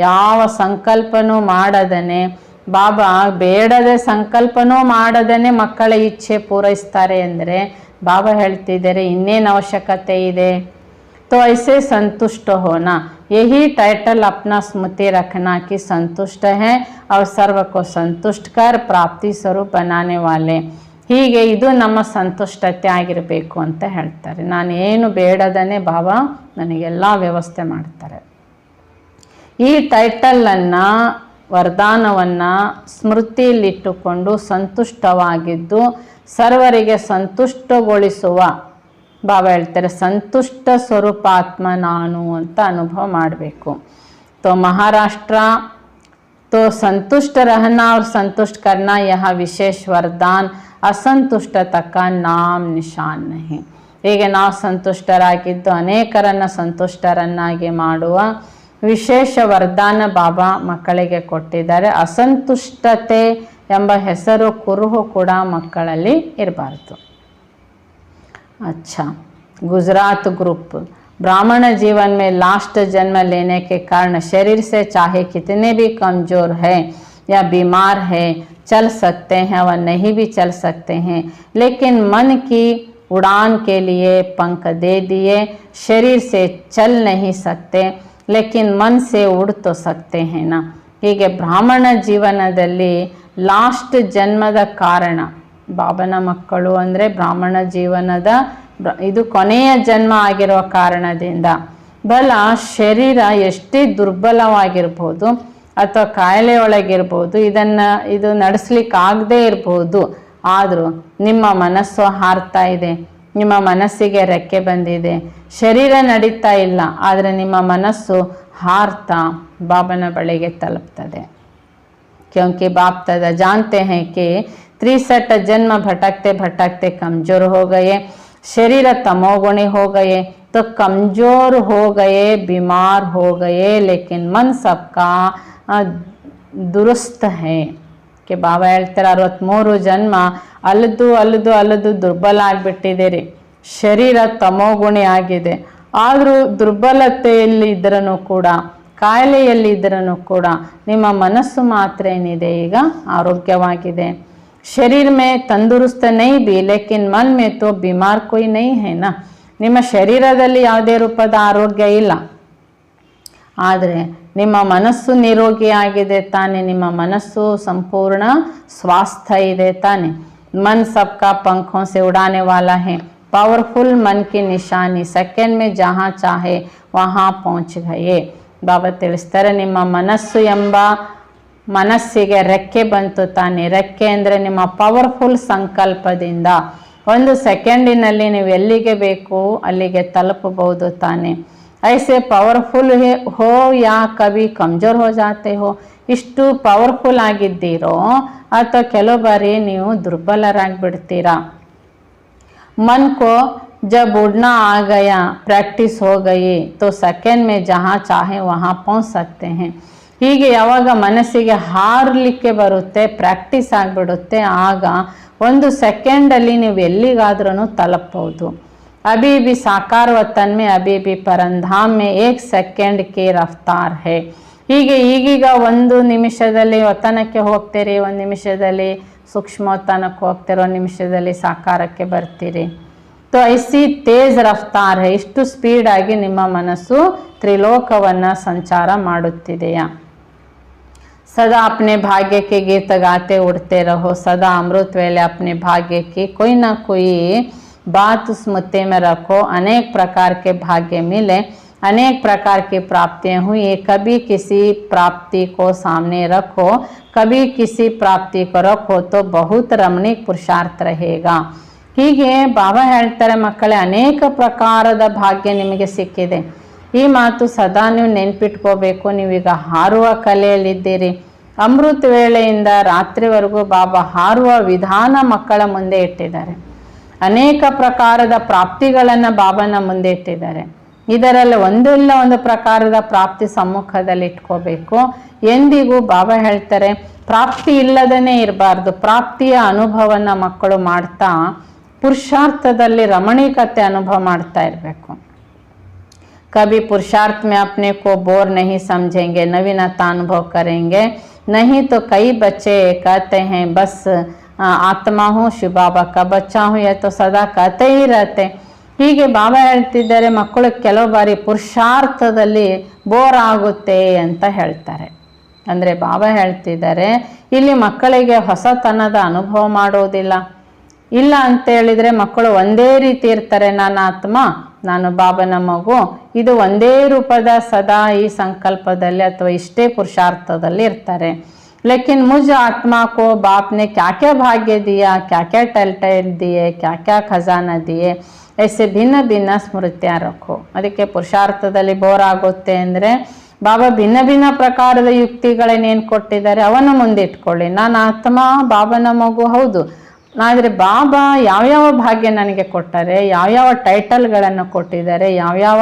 ಯಾವ ಸಂಕಲ್ಪನೂ ಮಾಡದೇನೆ ಬಾಬಾ ಬೇಡದೆ ಸಂಕಲ್ಪನೂ ಮಾಡದೇನೆ ಮಕ್ಕಳ ಇಚ್ಛೆ ಪೂರೈಸ್ತಾರೆ ಅಂದರೆ ಬಾಬಾ ಹೇಳ್ತಿದ್ದಾರೆ ಇನ್ನೇನು ಅವಶ್ಯಕತೆ ಇದೆ. तो ऐसे संतुष्ट होना, यही टाइटल अपना स्मृति रखना कि संतुष्ट है और सर्व को संतुष्ट कर प्राप्ति स्वरूप बनाने वाले. ಹೀಗೆ ಇದು ನಮ್ಮ ಸಂತುಷ್ಟತೆ ಆಗಿರಬೇಕು ಅಂತ ಹೇಳ್ತಾರೆ. ನಾನೇನು ಬೇಡದನೆ ಬಾಬಾ ನನಗೆಲ್ಲ ವ್ಯವಸ್ಥೆ ಮಾಡ್ತಾರೆ. ಈ ಟೈಟಲನ್ನು ವರದಾನವನ್ನು ಸ್ಮೃತಿಯಲ್ಲಿಟ್ಟುಕೊಂಡು ಸಂತುಷ್ಟವಾಗಿದ್ದು ಸರ್ವರಿಗೆ ಸಂತುಷ್ಟಗೊಳಿಸುವ, ಬಾಬಾ ಹೇಳ್ತಾರೆ ಸಂತುಷ್ಟ ಸ್ವರೂಪಾತ್ಮ ನಾನು ಅಂತ ಅನುಭವ ಮಾಡಬೇಕು. तो महाराष्ट्र तो संतुष्ट रहना और संतुष्ट करना यह विशेष वरदान, असंतुष्टता का नाम निशान नहीं. ಹೀಗೆ ನಾವು ಸಂತುಷ್ಟರಾಗಿದ್ದು ಅನೇಕರನ್ನು ಸಂತುಷ್ಟರನ್ನಾಗಿ ಮಾಡುವ ವಿಶೇಷ ವರದಾನ ಬಾಬಾ ಮಕ್ಕಳಿಗೆ ಕೊಟ್ಟಿದ್ದಾರೆ. ಅಸಂತುಷ್ಟತೆ ಎಂಬ ಹೆಸರು ಕುರುಹು ಕೂಡ ಮಕ್ಕಳಲ್ಲಿ ಇರಬಾರ್ದು. अच्छा, गुजरात ग्रुप. ब्राह्मण जीवन में लास्ट जन्म लेने के कारण शरीर से चाहे कितने भी कमज़ोर है या बीमार है, चल सकते हैं व नहीं भी चल सकते हैं, लेकिन मन की उड़ान के लिए पंख दे दिए. शरीर से चल नहीं सकते लेकिन मन से उड़ तो सकते हैं ना. ಹೀಗೆ ಬ್ರಾಹ್ಮಣ ಜೀವನದಲ್ಲಿ ಲಾಸ್ಟ್ ಜನ್ಮದ ಕಾರಣ, ಬಾಬನ ಮಕ್ಕಳು ಅಂದರೆ ಬ್ರಾಹ್ಮಣ ಜೀವನದ ಇದು ಕೊನೆಯ ಜನ್ಮ ಆಗಿರುವ ಕಾರಣದಿಂದ ಬಲ ಶರೀರ ಎಷ್ಟೇ ದುರ್ಬಲವಾಗಿರ್ಬೋದು ಅಥವಾ ಕಾಯಿಲೆ ಒಳಗಿರ್ಬೋದು, ಇದು ನಡೆಸಲಿಕ್ಕಾಗದೇ ಇರ್ಬೋದು. ಆದರೂ ನಿಮ್ಮ ಮನಸ್ಸು ಹಾರ್ತಾ ಇದೆ, ನಿಮ್ಮ ಮನಸ್ಸಿಗೆ ರೆಕ್ಕೆ ಬಂದಿದೆ, ಶರೀರ ನಡೀತಾ ಇಲ್ಲ, ಆದರೆ ನಿಮ್ಮ ಮನಸ್ಸು ಹಾರ್ತಾ ಬಾಬನ ಬಳಿಗೆ ತಲುಪ್ತದೆ. क्योंकि बाप दादा जानते हैं कि 63 जन्म भटकते भटकते कमज़ोर हो गए, शरीर तमोगुणी हो गए, तो कमज़ोर हो गए, बीमार हो गए, लेकिन मन सबका दुरुस्त है. कि ಬಾಬಾ ಹೇಳ್ತಾರೆ 63 ಜನ್ಮ ಅಲದು ಅಲದು ಅಲದು ದುರ್ಬಲ ಆಗಿಬಿಟ್ಟಿದ್ದೀರಿ, ಶರೀರ ತಮೋಗುಣಿ ಆಗಿದೆ. ಆದರೂ ದುರ್ಬಲತೆಯಲ್ಲಿ ಇದ್ರೂ ಕೂಡ, ಕಾಯಿಲೆಯಲ್ಲಿ ಇದ್ರೂ ಕೂಡ ನಿಮ್ಮ ಮನಸ್ಸು ಮಾತ್ರ ಏನಿದೆ ಈಗ ಆರೋಗ್ಯವಾಗಿದೆ. शरीर में तंदुरुस्त नहीं भी, लेकिन मन में तो बीमार कोई नहीं है ना. ನಿಮ್ಮ ಶರೀರದಲ್ಲಿ ಯಾವುದೇ ರೂಪದ ಆರೋಗ್ಯ ಇಲ್ಲ, ಆದರೆ ನಿಮ್ಮ ಮನಸ್ಸು ನಿರೋಗಿಯಾಗಿದೆ ತಾನೆ, ನಿಮ್ಮ ಮನಸ್ಸು ಸಂಪೂರ್ಣ ಸ್ವಾಸ್ಥ್ಯ ಇದೆ ತಾನೆ. मन सबका पंखों से उड़ाने वाला है, पावरफुल मन की निशानी, सेकेंड में जहाँ चाहे वहाँ पहुँच गए. ಬಾಬಾ ತಿಳಿಸ್ತಾರೆ, ನಿಮ್ಮ ಮನಸ್ಸು ಎಂಬ ಮನಸ್ಸಿಗೆ ರೆಕ್ಕೆ ಬಂತು ತಾನೆ. ರೆಕ್ಕೆ ಅಂದರೆ ನಿಮ್ಮ ಪವರ್ಫುಲ್ ಸಂಕಲ್ಪದಿಂದ ಒಂದು ಸೆಕೆಂಡಿನಲ್ಲಿ ನೀವು ಎಲ್ಲಿಗೆ ಬೇಕು ಅಲ್ಲಿಗೆ ತಲುಪಬಹುದು ತಾನೆ. ಐಸೆ ಪವರ್ಫುಲ್ ಹೋ ಯಾ ಕವಿ ಕಮ್ಜೋರ್ ಹೋ ಜಾತೆ ಹೋ, ಇಷ್ಟು ಪವರ್ಫುಲ್ ಆಗಿದ್ದೀರೋ ಅಥವಾ ಕೆಲವು ಬಾರಿ ನೀವು ದುರ್ಬಲರಾಗಿಬಿಡ್ತೀರಾ. मन को जब उड़ना आ गया, प्रैक्टिस हो गई, तो सेकेंड में जहाँ चाहे वहाँ पहुँच सकते हैं. ಹೀಗೆ ಯಾವಾಗ ಮನಸ್ಸಿಗೆ ಹಾರಲಿಕ್ಕೆ ಬರುತ್ತೆ, ಪ್ರಾಕ್ಟೀಸ್ ಆಗಿಬಿಡುತ್ತೆ, ಆಗ ಒಂದು ಸೆಕೆಂಡಲ್ಲಿ ನೀವು ಎಲ್ಲಿಗಾದ್ರೂ ತಲುಪಬಹುದು. अभी भी साकार वतन में, अभी भी परंधाम में 1 सेकेंड की रफ्तार है. ಹೀಗೆ ಈಗೀಗ ಒಂದು ನಿಮಿಷದಲ್ಲಿ ವತನಕ್ಕೆ ಹೋಗ್ತೀರಿ, ಒಂದು ನಿಮಿಷದಲ್ಲಿ ಸೂಕ್ಷ್ಮ ವತನಕ್ಕೆ ಹೋಗ್ತೀರೋ, ನಿಮಿಷದಲ್ಲಿ ಸಾಕಾರಕ್ಕೆ ಬರ್ತೀರಿ. तो ऐसी तेज रफ्तार है, ಇಷ್ಟು ಸ್ಪೀಡ್ ಆಗಿ ನಿಮ್ಮ ಮನಸ್ಸು ತ್ರಿಲೋಕವನ್ನು ಸಂಚಾರ ಮಾಡುತ್ತಿದೆಯಾ. सदा अपने भाग्य के गीत गाते उड़ते रहो, सदा अमृत वेले अपने भाग्य की कोई ना कोई बात स्मृति में रखो. अनेक प्रकार के भाग्य मिले, अनेक प्रकार की प्राप्तियाँ हुई, कभी किसी प्राप्ति को सामने रखो, कभी किसी प्राप्ति को रखो, तो बहुत रमणीक पुरुषार्थ रहेगा. ಹೀಗೆ ಬಾಬಾ ಹೇಳ್ತಾರೆ, ಮಕ್ಕಳೇ ಅನೇಕ ಪ್ರಕಾರದ ಭಾಗ್ಯ ನಿಮಗೆ ಸಿಕ್ಕಿದೆ. ಈ ಮಾತು ಸದಾ ನೀವು ನೆನ್ಪಿಟ್ಕೋಬೇಕು. ನೀವೀಗ ಹಾರುವ ಕಲೆಯಲ್ಲಿದ್ದೀರಿ. ಅಮೃತ ವೇಳೆಯಿಂದ ರಾತ್ರಿವರೆಗೂ ಬಾಬಾ ಹಾರುವ ವಿಧಾನ ಮಕ್ಕಳ ಮುಂದೆ ಇಟ್ಟಿದ್ದಾರೆ. ಅನೇಕ ಪ್ರಕಾರದ ಪ್ರಾಪ್ತಿಗಳನ್ನು ಬಾಬಾನ ಮುಂದೆ ಇಟ್ಟಿದ್ದಾರೆ. ಇದರಲ್ಲಿ ಒಂದಿಲ್ಲ ಒಂದು ಪ್ರಕಾರದ ಪ್ರಾಪ್ತಿ ಸಮ್ಮುಖದಲ್ಲಿ ಇಟ್ಕೋಬೇಕು. ಎಂದಿಗೂ ಬಾಬಾ ಹೇಳ್ತಾರೆ, ಪ್ರಾಪ್ತಿ ಇಲ್ಲದೇ ಇರಬಾರ್ದು. ಪ್ರಾಪ್ತಿಯ ಅನುಭವನ ಮಕ್ಕಳು ಮಾಡ್ತಾ ಪುರುಷಾರ್ಥದಲ್ಲಿ ರಮಣೀಕತೆ ಅನುಭವ ಮಾಡ್ತಾ ಇರಬೇಕು. कभी पुरुषार्थ में अपने को बोर नहीं समझेंगे, नवीनता अनुभव करेंगे. नहीं तो कई बच्चे कहते हैं बस आत्मा हूँ, शिव बाबा का बच्चा हूँ, यह तो सदा कहते ही रहते. ಹೀಗೆ ಬಾಬಾ ಹೇಳ್ತಿದ್ದಾರೆ, ಮಕ್ಕಳು ಕೆಲವು ಬಾರಿ ಪುರುಷಾರ್ಥದಲ್ಲಿ ಬೋರ್ ಆಗುತ್ತೆ ಅಂತ ಹೇಳ್ತಾರೆ. ಅಂದರೆ ಬಾಬಾ ಹೇಳ್ತಿದ್ದಾರೆ, ಇಲ್ಲಿ ಮಕ್ಕಳಿಗೆ ಹೊಸತನದ ಅನುಭವ ಮಾಡೋದಿಲ್ಲ. ಇಲ್ಲ ಅಂತ ಹೇಳಿದರೆ ಮಕ್ಕಳು ಒಂದೇ ರೀತಿ ಇರ್ತಾರೆ, ನಾನು ಆತ್ಮ, ನಾನು ಬಾಬನ ಮಗು, ಇದು ಒಂದೇ ರೂಪದ ಸದಾ ಈ ಸಂಕಲ್ಪದಲ್ಲಿ ಅಥವಾ ಇಷ್ಟೇ ಪುರುಷಾರ್ಥದಲ್ಲಿ ಇರ್ತಾರೆ. लेकिन मुझ आत्मा को बाप ने क्या क्या भाग्य दिया, क्या क्या टैलेंट दिए, क्या क्या खजाना दिए, ऐसे भिन्न भिन्न ಸ್ಮೃತಿಯ ರಖೋ. ಅದಕ್ಕೆ ಪುರುಷಾರ್ಥದಲ್ಲಿ ಬೋರ್ ಆಗುತ್ತೆ ಅಂದರೆ ಬಾಬಾ ಭಿನ್ನ ಭಿನ್ನ ಪ್ರಕಾರದ ಯುಕ್ತಿಗಳನ್ನೇನು ಕೊಟ್ಟಿದ್ದಾರೆ ಅವನ್ನು ಮುಂದೆ ಇಟ್ಕೊಳ್ಳಿ. ನಾನು ಆತ್ಮ, ಬಾಬನ ಮಗು ಹೌದು, ಆದರೆ ಬಾಬಾ ಯಾವ್ಯಾವ ಭಾಗ್ಯ ನನಗೆ ಕೊಟ್ಟರೆ, ಯಾವ್ಯಾವ ಟೈಟಲ್ಗಳನ್ನು ಕೊಟ್ಟಿದ್ದಾರೆ, ಯಾವ್ಯಾವ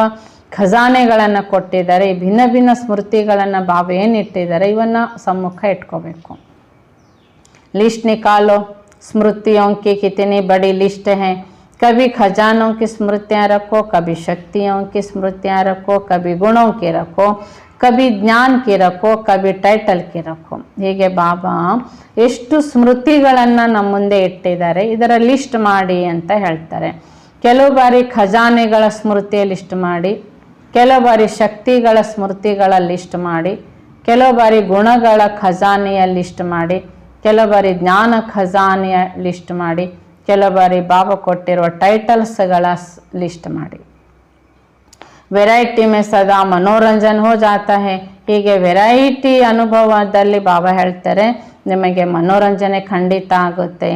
ಖಜಾನೆಗಳನ್ನು ಕೊಟ್ಟಿದ್ದಾರೆ, ಈ ಭಿನ್ನ ಭಿನ್ನ ಸ್ಮೃತಿಗಳನ್ನು ಬಾಬಾ ಏನಿಟ್ಟಿದ್ದಾರೆ ಇವನ್ನ ಸಮ್ಮುಖ ಇಟ್ಕೋಬೇಕು. लिस्ट निकालो, स्मृतियों की कितनी बड़ी लिस्ट है. कभी खजानों की स्मृतियाँ रखो, कभी शक्तियों की स्मृतियाँ रखो, कभी गुणों की रखो, कभी ज्ञान की रखो, कभी ಟೈಟಲ್ की रखो. ಹೀಗೆ ಬಾಬಾ ಎಷ್ಟು ಸ್ಮೃತಿಗಳನ್ನು ನಮ್ಮ ಮುಂದೆ ಇಟ್ಟಿದ್ದಾರೆ, ಇದರ ಲಿಸ್ಟ್ ಮಾಡಿ ಅಂತ ಹೇಳ್ತಾರೆ. ಕೆಲವು ಬಾರಿ ಖಜಾನೆಗಳ ಸ್ಮೃತಿಯ ಲಿಸ್ಟ್ ಮಾಡಿ, ಕೆಲವು ಬಾರಿ ಶಕ್ತಿಗಳ ಸ್ಮೃತಿಗಳ ಲಿಸ್ಟ್ ಮಾಡಿ, ಕೆಲವು ಬಾರಿ ಗುಣಗಳ ಖಜಾನೆಯ ಲಿಸ್ಟ್ ಮಾಡಿ, ಕೆಲವು ಬಾರಿ ಜ್ಞಾನ ಖಜಾನೆಯ ಲಿಸ್ಟ್ ಮಾಡಿ, ಕೆಲವು ಬಾರಿ ಬಾಬಾ ಕೊಟ್ಟಿರುವ ಟೈಟಲ್ಸ್ಗಳ ಲಿಸ್ಟ್ ಮಾಡಿ. ವೆರೈಟಿ ಮೇ ಸದಾ ಮನೋರಂಜನ್ ಹೋ ಜಾತಾ ಹೈ. ಹೀಗೆ ವೆರೈಟಿ ಅನುಭವದಲ್ಲಿ ಬಾಬಾ ಹೇಳ್ತಾರೆ ನಿಮಗೆ ಮನೋರಂಜನೆ ಖಂಡಿತ ಆಗುತ್ತೆ.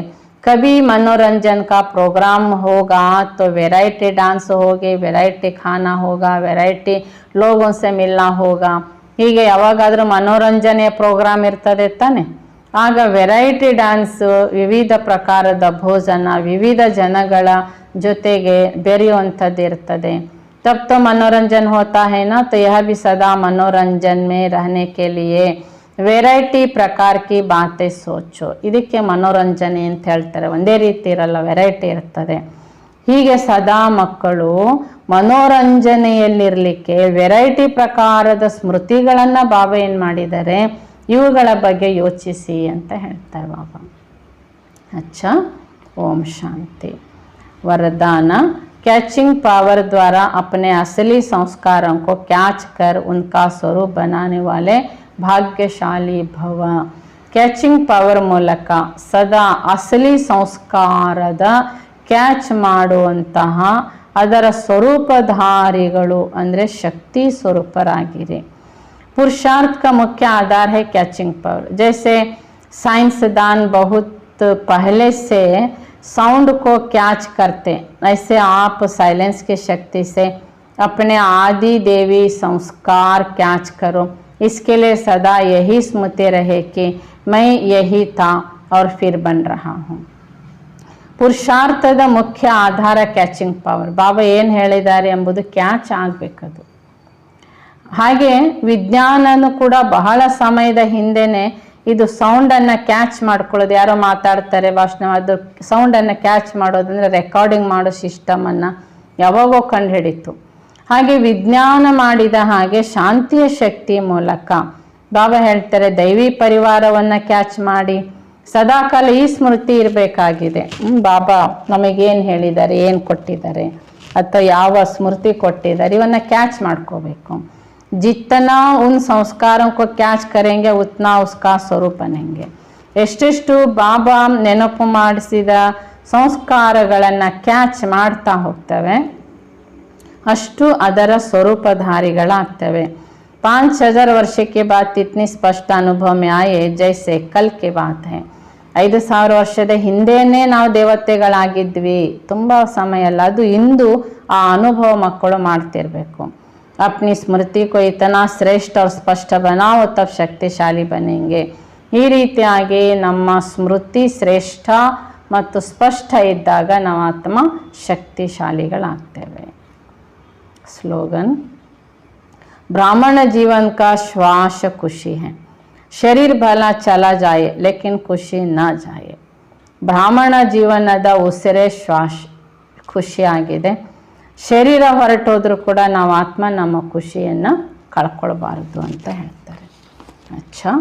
कभी मनोरंजन का प्रोग्राम होगा तो वैरायटी डांस होगी, वैरायटी खाना होगा, वैरायಟಿ लोगों से मिलना होगा. ಹೀಗೆ ಯಾವಾಗಾದರೂ ಮನೋರಂಜನೆಯ ಪ್ರೋಗ್ರಾಮ್ ಇರ್ತದೆ ತಾನೆ, ಆಗ ವೆರೈಟಿ ಡ್ಯಾನ್ಸ್, ವಿವಿಧ ಪ್ರಕಾರದ ಭೋಜನ, ವಿವಿಧ ಜನಗಳ ಜೊತೆಗೆ ಬೆರೆಯುವಂಥದ್ದು ಇರ್ತದೆ. तब तो मनोरंजन होता है ना, तो यह भी सदा मनोरंजन में रहने के लिए ವೆರೈಟಿ ಪ್ರಕಾರ ಕಿ ಬಾತೆ ಸೋಚೋ. ಇದಕ್ಕೆ ಮನೋರಂಜನೆ ಅಂತ ಹೇಳ್ತಾರೆ. ಒಂದೇ ರೀತಿ ಇರಲ್ಲ, ವೆರೈಟಿ ಇರ್ತದೆ. ಹೀಗೆ ಸದಾ ಮಕ್ಕಳು ಮನೋರಂಜನೆಯಲ್ಲಿರಲಿಕ್ಕೆ ವೆರೈಟಿ ಪ್ರಕಾರದ ಸ್ಮೃತಿಗಳನ್ನು ಬಾಬಾ ಏನು ಮಾಡಿದ್ದಾರೆ, ಇವುಗಳ ಬಗ್ಗೆ ಯೋಚಿಸಿ ಅಂತ ಹೇಳ್ತಾರೆ ಬಾಬಾ. अच्छा, ओम शांति. वरदान. कैचिंग पावर द्वारा अपने असली संस्कारों को कैच कर उनका स्वरूप बनाने वाले ಭಾಗ್ಯಶಾಲಿ ಭವ. ಕ್ಯಾಚಿಂಗ್ ಪವರ್ ಮೂಲಕ ಸದಾ ಅಸಲಿ ಸಂಸ್ಕಾರದ ಕ್ಯಾಚ್ ಮಾಡುವಂತಹ ಅದರ ಸ್ವರೂಪಧಾರಿಗಳು ಅಂದರೆ ಶಕ್ತಿ ಸ್ವರೂಪರಾಗಿರಿ. पुरुषार्थ का मुख्य आधार है कैचिंग पावर. जैसे साइंसदान बहुत पहले से साउंड को कैच करते, ऐसे आप साइलेंस की शक्ति से अपने आदि देवी संस्कार कैच करो. इसके लिए सदा यही स्मृति रहे कि मैं यही था और फिर बन रहा हूँ. ಪುರುಷಾರ್ಥದ ಮುಖ್ಯ ಆಧಾರ ಕ್ಯಾಚಿಂಗ್ ಪವರ್. ಬಾಬಾ ಏನು ಹೇಳಿದ್ದಾರೆ ಎಂಬುದು ಕ್ಯಾಚ್ ಆಗಬೇಕದು. ಹಾಗೆ ವಿಜ್ಞಾನನೂ ಕೂಡ ಬಹಳ ಸಮಯದ ಹಿಂದೆನೇ ಇದು ಸೌಂಡನ್ನು ಕ್ಯಾಚ್ ಮಾಡ್ಕೊಳ್ಳೋದು, ಯಾರೋ ಮಾತಾಡ್ತಾರೆ ಭಾಷಣ, ಅದು ಸೌಂಡನ್ನು ಕ್ಯಾಚ್ ಮಾಡೋದಂದರೆ ರೆಕಾರ್ಡಿಂಗ್ ಮಾಡೋ ಸಿಸ್ಟಮನ್ನು ಯಾವಾಗೋ ಕಂಡು ಹಿಡಿತು. ಹಾಗೆ ವಿಜ್ಞಾನ ಮಾಡಿದ ಹಾಗೆ ಶಾಂತಿಯ ಶಕ್ತಿ ಮೂಲಕ ಬಾಬಾ ಹೇಳ್ತಾರೆ ದೈವಿ ಪರಿವಾರವನ್ನು ಕ್ಯಾಚ್ ಮಾಡಿ ಸದಾಕಾಲ ಈ ಸ್ಮೃತಿ ಇರಬೇಕಾಗಿದೆ. ಬಾಬಾ ನಮಗೇನು ಹೇಳಿದ್ದಾರೆ, ಏನು ಕೊಟ್ಟಿದ್ದಾರೆ, ಅಥವಾ ಯಾವ ಸ್ಮೃತಿ ಕೊಟ್ಟಿದ್ದಾರೆ, ಇವನ್ನ ಕ್ಯಾಚ್ ಮಾಡ್ಕೋಬೇಕು. ಜಿತ್ತನಾ ಉನ್ ಸಂಸ್ಕಾರೋं को ಕ್ಯಾಚ್ ಕರೆಂಗೆ ಉತ್ನಾ ಉಸ್ಕಾ ಸ್ವರೂಪ ಬನೆಂಗೆ. ಎಷ್ಟೆಷ್ಟು ಬಾಬಾ ನೆನಪು ಮಾಡಿಸಿದ ಸಂಸ್ಕಾರಗಳನ್ನು ಕ್ಯಾಚ್ ಮಾಡ್ತಾ ಹೋಗ್ತವೆ, ಅಷ್ಟು ಅದರ ಸ್ವರೂಪಧಾರಿಗಳಾಗ್ತವೆ. 5000 वर्ष के बाद इतनी स्पष्ट अनुभव में आए जैसे कल की बात है. 5000 ವರ್ಷದ ಹಿಂದೆನೇ ನಾವು ದೇವತೆಗಳಾಗಿದ್ವಿ, ತುಂಬ ಸಮಯ ಅಲ್ಲ, ಅದು ಇಂದು ಆ ಅನುಭವ ಮಕ್ಕಳು ಮಾಡ್ತಿರ್ಬೇಕು. अपनी स्मृति को इतना श्रेष्ठ और स्पष्ट बनाओ तब शक्तिशाली बनेंगे. ಈ ರೀತಿಯಾಗಿ ನಮ್ಮ ಸ್ಮೃತಿ ಶ್ರೇಷ್ಠ ಮತ್ತು ಸ್ಪಷ್ಟ ಇದ್ದಾಗ ನಾವು ಆತ್ಮ ಶಕ್ತಿಶಾಲಿಗಳಾಗ್ತೇವೆ. स्लोगन. ब्राह्मण जीवन का श्वास खुशी है. शरीर भला चला जाए लेकिन खुशी न जाए. ಬ್ರಾಹ್ಮಣ ಜೀವನದ ಉಸಿರೇ ಶ್ವಾಸ ಖುಷಿಯಾಗಿದೆ. ಶರೀರ ಹೊರಟೋದ್ರೂ ಕೂಡ ನಾವು ಆತ್ಮ ನಮ್ಮ ಖುಷಿಯನ್ನು ಕಳ್ಕೊಳ್ಬಾರ್ದು ಅಂತ ಹೇಳ್ತಾರೆ. ಅಚ್ಚಾ,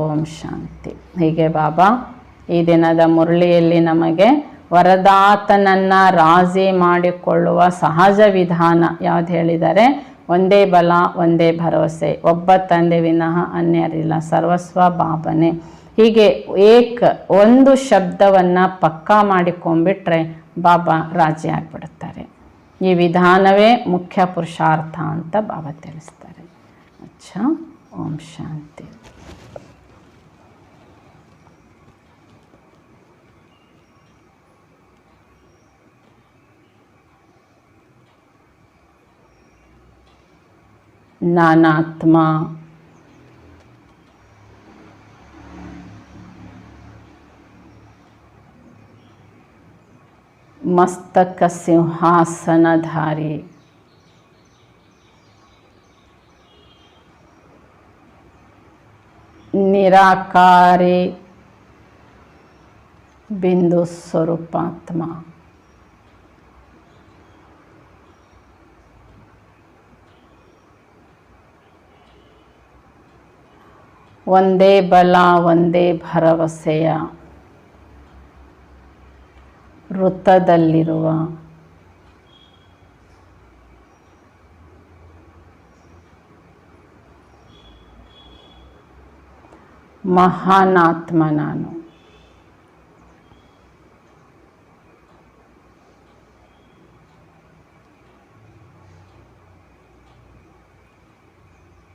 ಓಂ ಶಾಂತಿ. ಹೀಗೆ ಬಾಬಾ ಈ ದಿನದ ಮುರಳಿಯಲ್ಲಿ ನಮಗೆ ವರದಾತನನ್ನು ರಾಜಿ ಮಾಡಿಕೊಳ್ಳುವ ಸಹಜ ವಿಧಾನ ಯಾವ್ದು ಹೇಳಿದ್ದಾರೆ, ಒಂದೇ ಬಲ ಒಂದೇ ಭರವಸೆ, ಒಬ್ಬ ತಂದೆ ವಿನಃ ಅನ್ಯರಿಲ್ಲ, ಸರ್ವಸ್ವ ಬಾಬನೆ. ಹೀಗೆ ಒಂದು ಶಬ್ದವನ್ನು ಪಕ್ಕಾ ಮಾಡಿಕೊಂಡ್ಬಿಟ್ರೆ ಬಾಬಾ ರಾಜಿ ಆಗಿಬಿಡುತ್ತಾರೆ. ಈ ವಿಧಾನವೇ ಮುಖ್ಯ ಪುರುಷಾರ್ಥ ಅಂತ ಬಾಬಾ ತಿಳಿಸ್ತಾರೆ. ಅಚ್ಚಾ, ಓಂ ಶಾಂತಿ. ನಾನಾತ್ಮ ಮಸ್ತಕ ಸಿಂಹಾಸನಧಾರಿ ನಿರಾಕಾರಿ ಬಿಂದು ಸ್ವರೂಪಾತ್ಮ ಒಂದೇ ಬಲ ಒಂದೇ ಭರವಸೆಯ ವೃತ್ತದಲ್ಲಿರುವ ಮಹಾನಾತ್ಮ ನಾನು.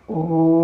ಓ